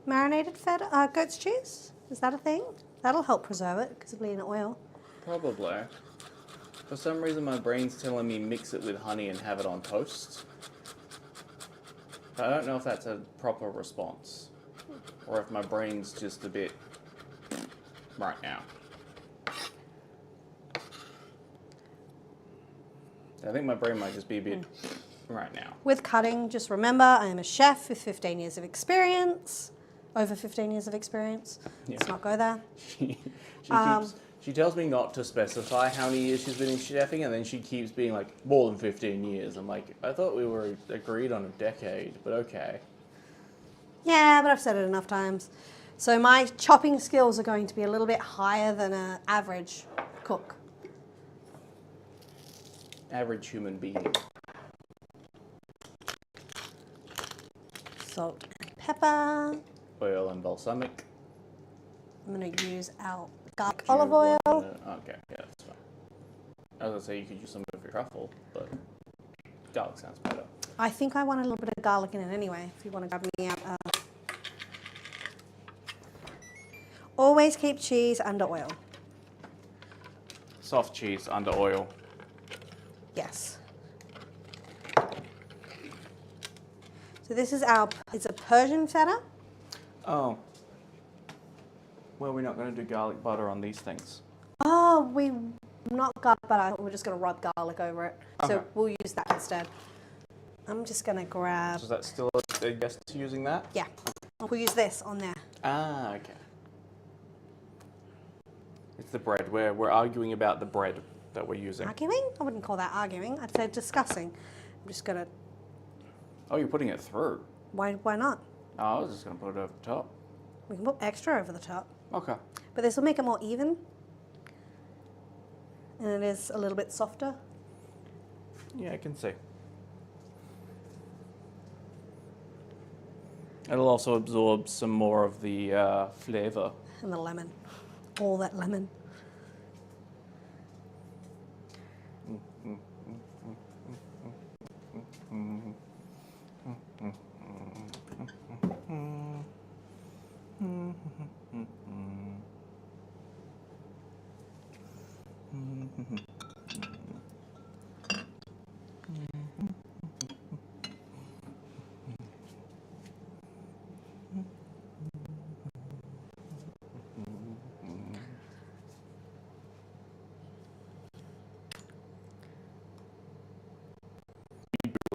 [SPEAKER 1] Marinated feta, goat's cheese? Is that a thing? That'll help preserve it because it'll be in oil.
[SPEAKER 2] Probably. For some reason my brain's telling me mix it with honey and have it on toast. But I don't know if that's a proper response. Or if my brain's just a bit right now. I think my brain might just be a bit right now.
[SPEAKER 1] With cutting, just remember, I am a chef with 15 years of experience. Over 15 years of experience.
[SPEAKER 2] Yeah.
[SPEAKER 1] Let's not go there.
[SPEAKER 2] She tells me not to specify how many years she's been in chefing, and then she keeps being like, more than 15 years. I'm like, I thought we were agreed on a decade, but okay.
[SPEAKER 1] Yeah, but I've said it enough times. So my chopping skills are going to be a little bit higher than an average cook.
[SPEAKER 2] Average human being.
[SPEAKER 1] Salt and pepper.
[SPEAKER 2] Oil and balsamic.
[SPEAKER 1] I'm going to use our garlic olive oil.
[SPEAKER 2] Okay, yeah, that's fine. I was going to say you could use some of your truffle, but garlic sounds better.
[SPEAKER 1] I think I want a little bit of garlic in it anyway, if you want to grab me out. Always keep cheese under oil.
[SPEAKER 2] Soft cheese under oil.
[SPEAKER 1] Yes. So this is it's a Persian feta.
[SPEAKER 2] Oh. Well, we're not going to do garlic butter on these things.
[SPEAKER 1] Oh, not garlic butter, we're just going to rub garlic over it.
[SPEAKER 2] Okay.
[SPEAKER 1] So we'll use that instead. I'm just going to grab...
[SPEAKER 2] So is that still a yes to using that?
[SPEAKER 1] Yeah. We'll use this on there.
[SPEAKER 2] Ah, okay. It's the bread. We're arguing about the bread that we're using.
[SPEAKER 1] Arguing? I wouldn't call that arguing. I'd say discussing. I'm just going to...
[SPEAKER 2] Oh, you're putting it through?
[SPEAKER 1] Why not?
[SPEAKER 2] Oh, I was just going to put it over the top.
[SPEAKER 1] We can put extra over the top.
[SPEAKER 2] Okay.
[SPEAKER 1] But this will make it more even. And it is a little bit softer.
[SPEAKER 2] Yeah, I can see. It'll also absorb some more of the flavour.
[SPEAKER 1] And the lemon. All that lemon.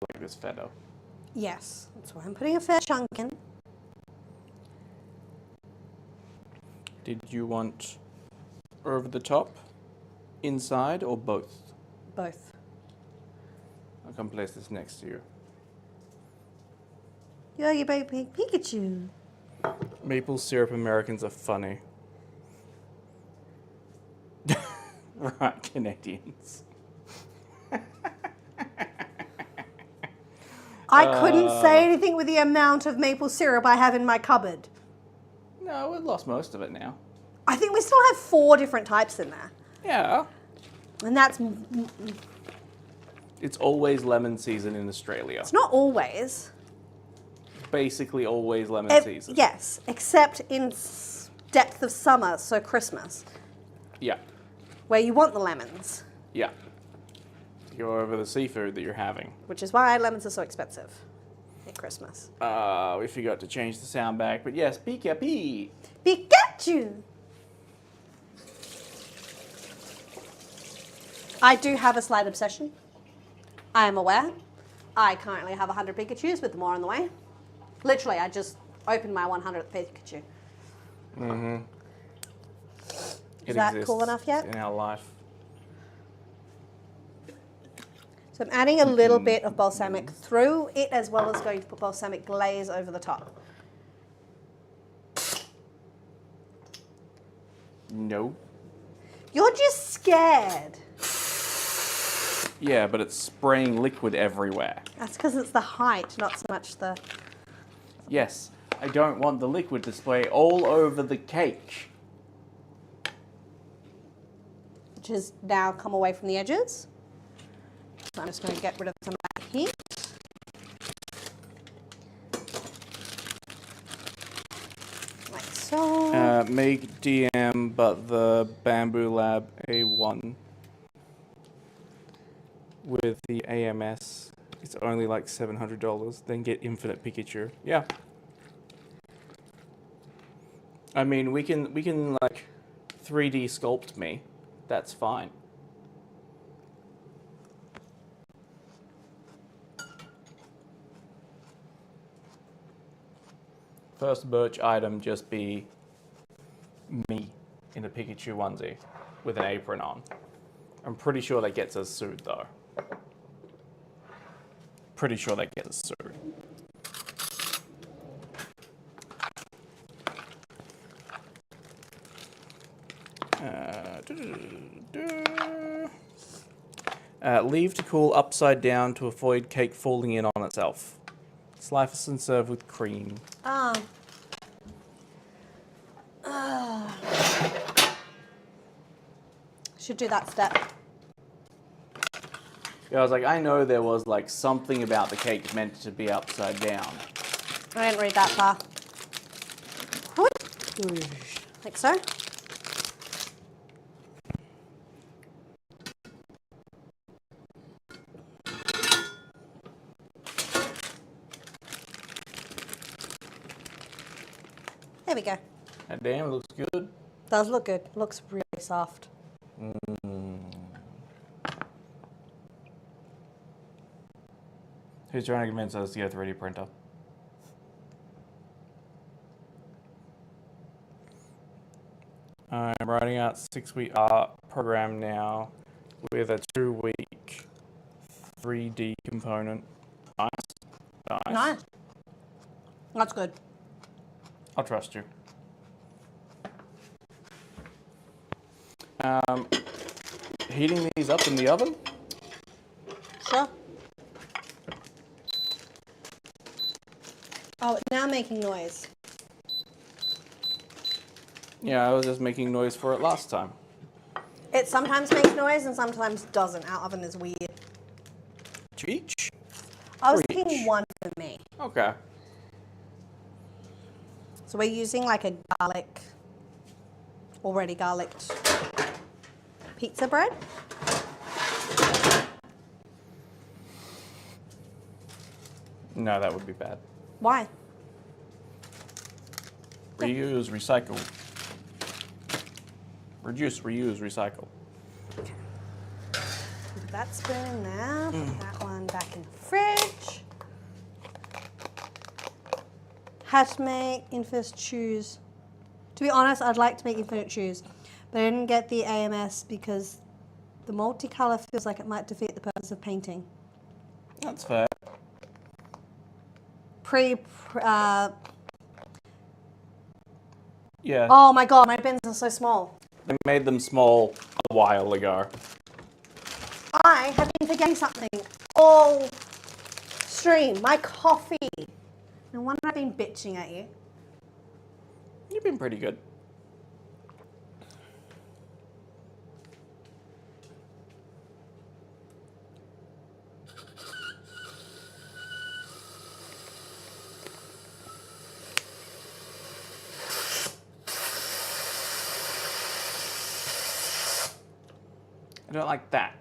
[SPEAKER 2] Like this feta.
[SPEAKER 1] Yes, that's why I'm putting a fair chunk in.
[SPEAKER 2] Did you want over the top, inside, or both?
[SPEAKER 1] Both.
[SPEAKER 2] I'll come place this next to you.
[SPEAKER 1] Yogi Baby Pikachu.
[SPEAKER 2] Maple syrup Americans are funny. Right, Canadians.
[SPEAKER 1] I couldn't say anything with the amount of maple syrup I have in my cupboard.
[SPEAKER 2] No, we've lost most of it now.
[SPEAKER 1] I think we still have 4 different types in there.
[SPEAKER 2] Yeah.
[SPEAKER 1] And that's...
[SPEAKER 2] It's always lemon season in Australia.
[SPEAKER 1] It's not always.
[SPEAKER 2] Basically always lemon season.
[SPEAKER 1] Yes, except in depth of summer, so Christmas,
[SPEAKER 2] Yeah.
[SPEAKER 1] where you want the lemons.
[SPEAKER 2] Yeah. To go over the seafood that you're having.
[SPEAKER 1] Which is why lemons are so expensive at Christmas.
[SPEAKER 2] We forgot to change the sound back, but yes, Pikachu.
[SPEAKER 1] Pikachu! I do have a slight obsession. I am aware. I currently have 100 Pikachus with more on the way. Literally, I just opened my 100th Pikachu.
[SPEAKER 2] Mm-hmm.
[SPEAKER 1] Is that cool enough yet?
[SPEAKER 2] In our life.
[SPEAKER 1] So I'm adding a little bit of balsamic through it, as well as going to put balsamic glaze over the top.
[SPEAKER 2] No.
[SPEAKER 1] You're just scared.
[SPEAKER 2] Yeah, but it's spraying liquid everywhere.
[SPEAKER 1] That's because it's the height, not so much the...
[SPEAKER 2] Yes, I don't want the liquid to spray all over the cake.
[SPEAKER 1] Which has now come away from the edges. So I'm just going to get rid of some of that heat. Like so.
[SPEAKER 2] Make DM, but the Bamboo Lab A1 with the AMS. It's only like $700. Then get Infinite Pikachu. Yeah. I mean, we can like 3D sculpt me. That's fine. First merch item just be me in a Pikachu onesie with an apron on. I'm pretty sure that gets us sued though. Pretty sure that gets us sued. Leave to cool upside down to avoid cake falling in on itself. Slice and serve with cream.
[SPEAKER 1] Should do that step.
[SPEAKER 2] Yeah, I was like, I know there was like something about the cake meant to be upside down.
[SPEAKER 1] I didn't read that far. Like so. There we go.
[SPEAKER 2] Damn, it looks good.
[SPEAKER 1] Does look good. Looks really soft.
[SPEAKER 2] Who's trying to convince us to get a 3D printer? I'm writing out 6-week art program now with a 2-week 3D component. Nice.
[SPEAKER 1] Nice. That's good.
[SPEAKER 2] I'll trust you. Heating these up in the oven?
[SPEAKER 1] Sure. Oh, it's now making noise.
[SPEAKER 2] Yeah, I was just making noise for it last time.
[SPEAKER 1] It sometimes makes noise and sometimes doesn't. Our oven is weird.
[SPEAKER 2] Cheech?
[SPEAKER 1] I was
[SPEAKER 2] Preach.
[SPEAKER 1] thinking one for me.
[SPEAKER 2] Okay.
[SPEAKER 1] So we're using like a already garlicked pizza bread.
[SPEAKER 2] No, that would be bad.
[SPEAKER 1] Why?
[SPEAKER 2] Reuse, recycle. Reduce, reuse, recycle.
[SPEAKER 1] Put that spoon in there. Put that one back in the fridge. Had to make Infinite Shoes. To be honest, I'd like to make Infinite Shoes, but I didn't get the AMS because the multicolor feels like it might defeat the purpose of painting.
[SPEAKER 2] That's fair. Yeah.
[SPEAKER 1] Oh my god, my bins are so small.
[SPEAKER 2] They made them small a while ago.
[SPEAKER 1] I have been forgetting something all stream. My coffee. No wonder I've been bitching at you.
[SPEAKER 2] You've been pretty good. I don't like that.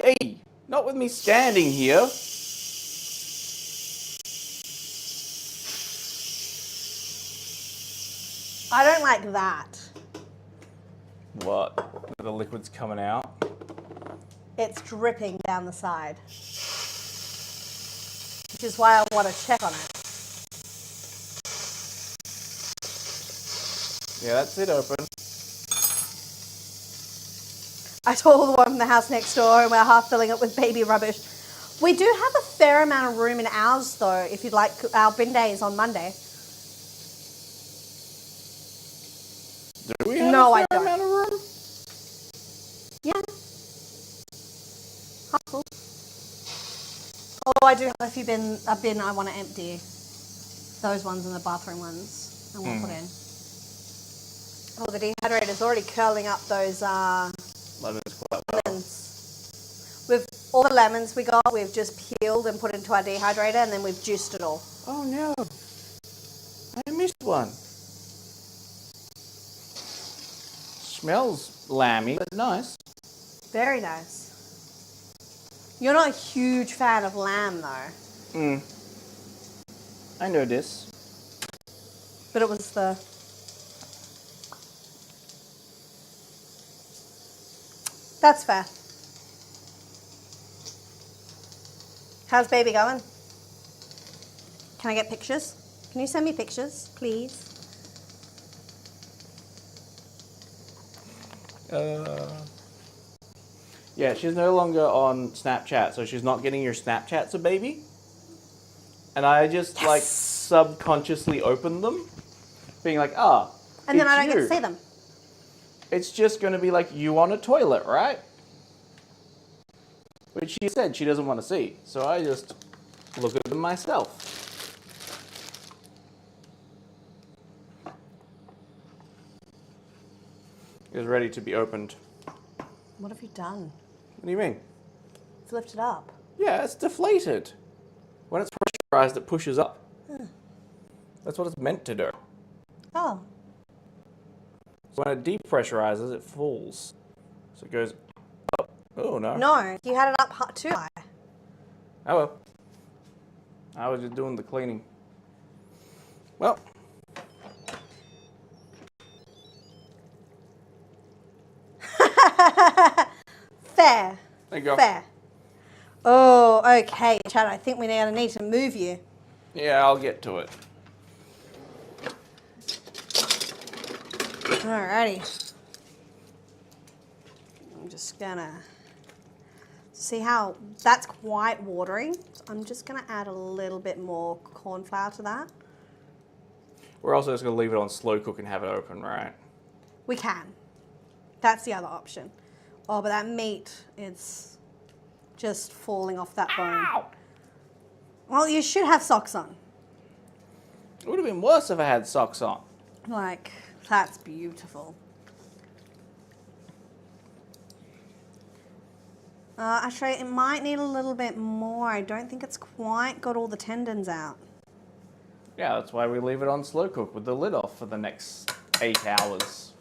[SPEAKER 2] Hey! Not with me standing here.
[SPEAKER 1] I don't like that.
[SPEAKER 2] What? The liquid's coming out?
[SPEAKER 1] It's dripping down the side. Which is why I want to check on it.
[SPEAKER 2] Yeah, that's it open.
[SPEAKER 1] I told the one from the house next door and we're half filling it with baby rubbish. We do have a fair amount of room in ours though, if you'd like. Our bin day is on Monday.
[SPEAKER 2] Do we have
[SPEAKER 1] No,
[SPEAKER 2] a
[SPEAKER 1] I
[SPEAKER 2] fair
[SPEAKER 1] don't.
[SPEAKER 2] amount of room?
[SPEAKER 1] Yeah. Half full. Oh, I do have a bin I want to empty. Those ones and the bathroom ones I want to put in. Oh, the dehydrator's already curling up those
[SPEAKER 2] Lemons quite well.
[SPEAKER 1] lemons. With all the lemons we got, we've just peeled and put into our dehydrator and then we've juiced it all.
[SPEAKER 2] Oh no. I missed one. Smells lamby, but nice.
[SPEAKER 1] Very nice. You're not a huge fan of lamb though.
[SPEAKER 2] I know this.
[SPEAKER 1] But it was the... That's fair. How's baby going? Can I get pictures? Can you send me pictures, please?
[SPEAKER 2] Yeah, she's no longer on Snapchat, so she's not getting your Snapchats a baby. And I just like subconsciously opened them, being like,
[SPEAKER 1] And then
[SPEAKER 2] it's
[SPEAKER 1] I don't get to
[SPEAKER 2] you.
[SPEAKER 1] see them.
[SPEAKER 2] It's just going to be like, you on a toilet, right? Which she said she doesn't want to see. So I just look at them myself. It's ready to be opened.
[SPEAKER 1] What have you done?
[SPEAKER 2] What do you mean?
[SPEAKER 1] It's lifted up.
[SPEAKER 2] Yeah, it's deflated. When it's pressurized, it pushes up. That's what it's meant to do.
[SPEAKER 1] Oh.
[SPEAKER 2] So when it depressurizes, it falls. So it goes up. Oh, no.
[SPEAKER 1] No, you had it up too high.
[SPEAKER 2] Oh, well. I was just doing the cleaning. Well.
[SPEAKER 1] Fair.
[SPEAKER 2] There you go.
[SPEAKER 1] Fair. Oh, okay, Chad, I think we now need to move you.
[SPEAKER 2] Yeah, I'll get to it.
[SPEAKER 1] Alrighty. I'm just gonna see how that's quite watery. So I'm just gonna add a little bit more corn flour to that.
[SPEAKER 2] We're also just going to leave it on slow cook and have it open, right?
[SPEAKER 1] We can. That's the other option. Oh, but that meat is just falling off that bone.
[SPEAKER 2] Ow!
[SPEAKER 1] Well, you should have socks on.
[SPEAKER 2] It would have been worse if I had socks on.
[SPEAKER 1] Like, that's beautiful. Actually, it might need a little bit more. I don't think it's quite got all the tendons out.
[SPEAKER 2] Yeah, that's why we leave it on slow cook with the lid off for the next 8 hours.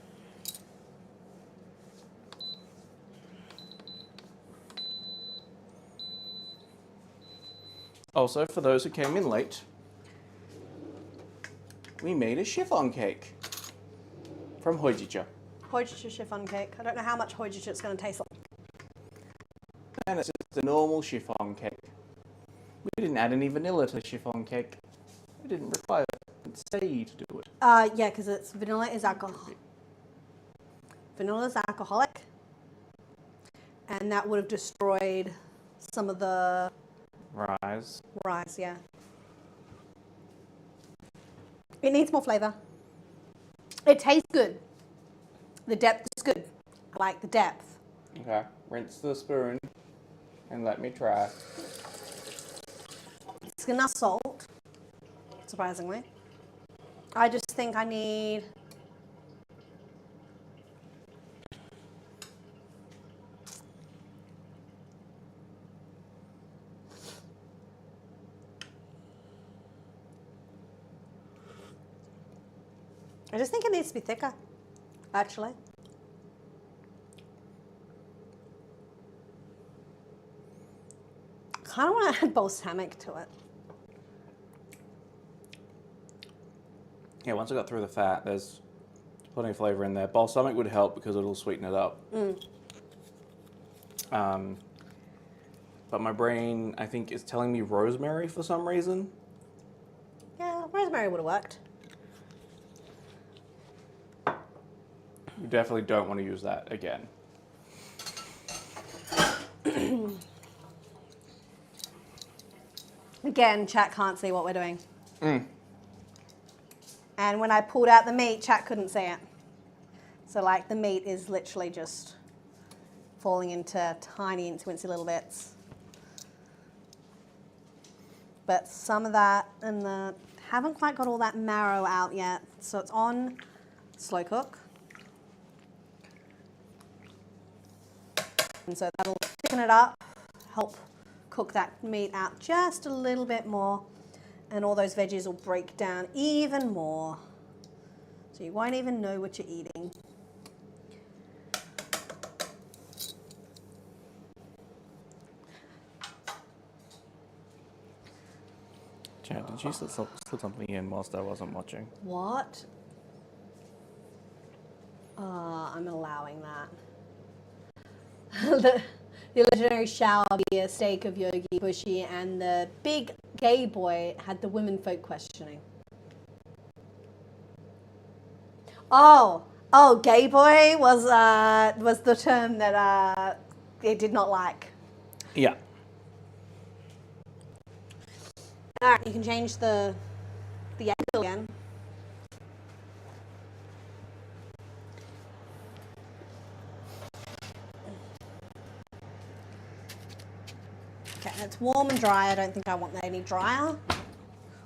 [SPEAKER 2] Also, for those who came in late, we made a chiffon cake from Hojicha.
[SPEAKER 1] Hojicha chiffon cake. I don't know how much hojicha it's going to taste like.
[SPEAKER 2] And it's just a normal chiffon cake. We didn't add any vanilla to the chiffon cake. We didn't require it. Say to do it.
[SPEAKER 1] Yeah, because it's vanilla is alcohol. Vanilla is alcoholic, and that would have destroyed some of the
[SPEAKER 2] Rise.
[SPEAKER 1] rice. Yeah, it needs more flavor. It tastes good. The depth is good. I like the depth.
[SPEAKER 2] Okay. Rinse the spoon and let me try.
[SPEAKER 1] It's enough salt, surprisingly. I just think I need I just think it needs to be thicker, actually. Kind of want to add balsamic to it.
[SPEAKER 2] Yeah, once I got through the fat, there's plenty of flavor in there. Balsamic would help because it'll sweeten it up. But my brain, I think, is telling me rosemary for some reason.
[SPEAKER 1] Yeah, rosemary would have worked.
[SPEAKER 2] You definitely don't want to use that again.
[SPEAKER 1] Again, chat can't see what we're doing. And when I pulled out the meat, chat couldn't see it. So like the meat is literally just falling into tiny, incy little bits. But some of that and the haven't quite got all that marrow out yet. So it's on slow cook. And so that'll thicken it up, help cook that meat out just a little bit more, and all those veggies will break down even more. So you won't even know what you're eating.
[SPEAKER 2] Chad, did you slip something in whilst I wasn't watching?
[SPEAKER 1] What? I'm allowing that. The legendary shower beer steak of Yogi bushy, and the big gay boy had the women folk questioning. Oh, gay boy was the term that they did not like.
[SPEAKER 2] Yeah.
[SPEAKER 1] All right, you can change the angle again. Okay, it's warm and dry. I don't think I want that any drier.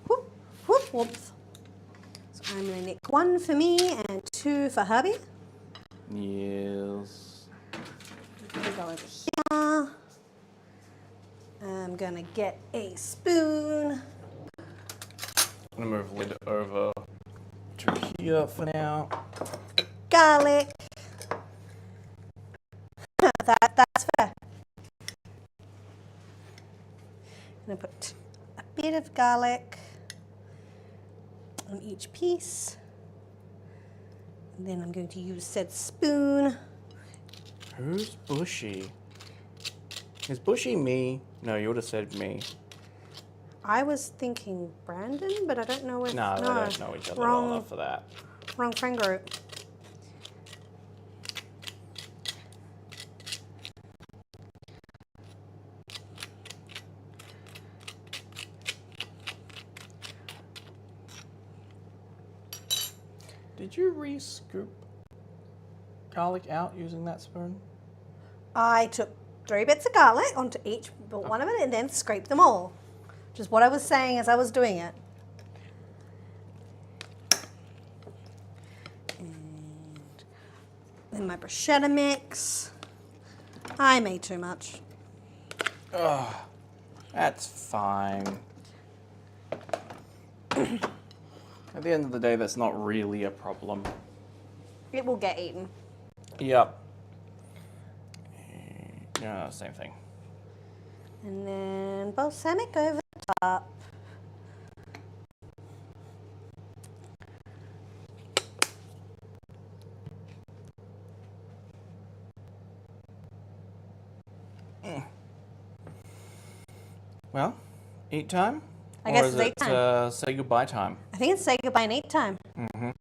[SPEAKER 1] Whoop, whoop, whoops. So I'm going to nick 1 for me and 2 for hubby.
[SPEAKER 2] Yes.
[SPEAKER 1] Go over here. I'm going to get a spoon.
[SPEAKER 2] I'm going to move lid over to here for now.
[SPEAKER 1] Garlic. That's fair. I'm going to put a bit of garlic on each piece. And then I'm going to use said spoon.
[SPEAKER 2] Who's Bushy? Is Bushy me? No, you would have said me.
[SPEAKER 1] I was thinking Brandon, but I don't know if...
[SPEAKER 2] No, they don't know each other well enough for that.
[SPEAKER 1] Wrong friend group.
[SPEAKER 2] Did you re-scoop garlic out using that spoon?
[SPEAKER 1] I took 3 bits of garlic onto each one of it and then scraped them all. Which is what I was saying as I was doing it. And then my bruschetta mix. I made too much.
[SPEAKER 2] Ugh, that's fine. At the end of the day, that's not really a problem.
[SPEAKER 1] It will get eaten.
[SPEAKER 2] Yep. Yeah, same thing.
[SPEAKER 1] And then balsamic over the top.
[SPEAKER 2] Well, eat time?
[SPEAKER 1] I guess
[SPEAKER 2] or is
[SPEAKER 1] it's eat time.
[SPEAKER 2] Say goodbye time?
[SPEAKER 1] I think it's say goodbye and eat time.
[SPEAKER 2] I'm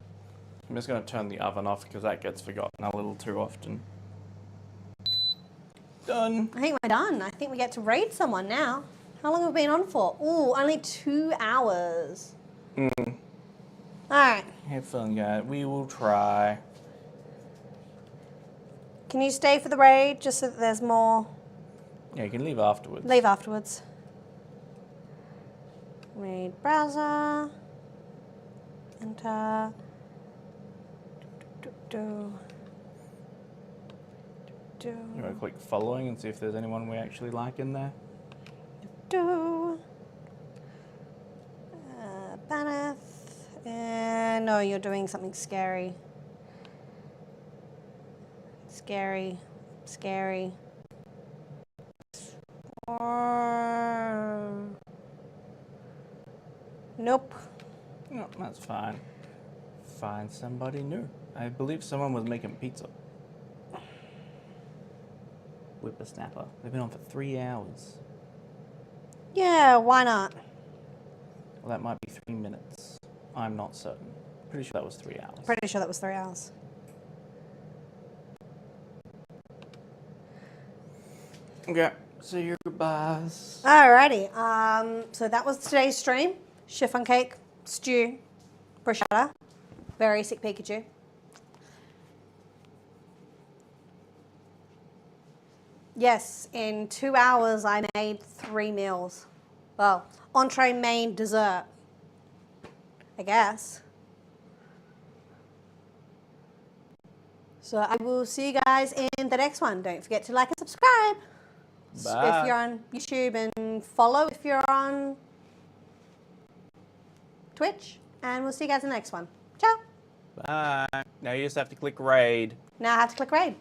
[SPEAKER 2] just going to turn the oven off because that gets forgotten a little too often. Done.
[SPEAKER 1] I think we're done. I think we get to raid someone now. How long have we been on for? Ooh, only 2 hours. All right.
[SPEAKER 2] Have fun, guys. We will try.
[SPEAKER 1] Can you stay for the raid just so that there's more?
[SPEAKER 2] Yeah, you can leave afterwards.
[SPEAKER 1] Leave afterwards. Raid browser. Enter.
[SPEAKER 2] You want to click following and see if there's anyone we actually like in there?
[SPEAKER 1] Baneth. No, you're doing something scary. Scary. Scary. Nope.
[SPEAKER 2] No, that's fine. Find somebody new. I believe someone was making pizza. Whippersnapper. They've been on for 3 hours.
[SPEAKER 1] Yeah, why not?
[SPEAKER 2] Well, that might be 3 minutes. I'm not certain. Pretty sure that was 3 hours.
[SPEAKER 1] Pretty sure that was 3 hours.
[SPEAKER 2] Okay, so your goodbyes.
[SPEAKER 1] Alrighty. So that was today's stream. Chiffon cake, stew, bruschetta, very sick Pikachu. Yes, in 2 hours I made 3 meals. Well, entree, main, dessert, I guess. So I will see you guys in the next one. Don't forget to like and subscribe.
[SPEAKER 2] Bye.
[SPEAKER 1] If you're on YouTube, and follow if you're on Twitch. And we'll see you guys in the next one. Ciao.
[SPEAKER 2] Bye. Now you just have to click raid.
[SPEAKER 1] Now I have to click raid.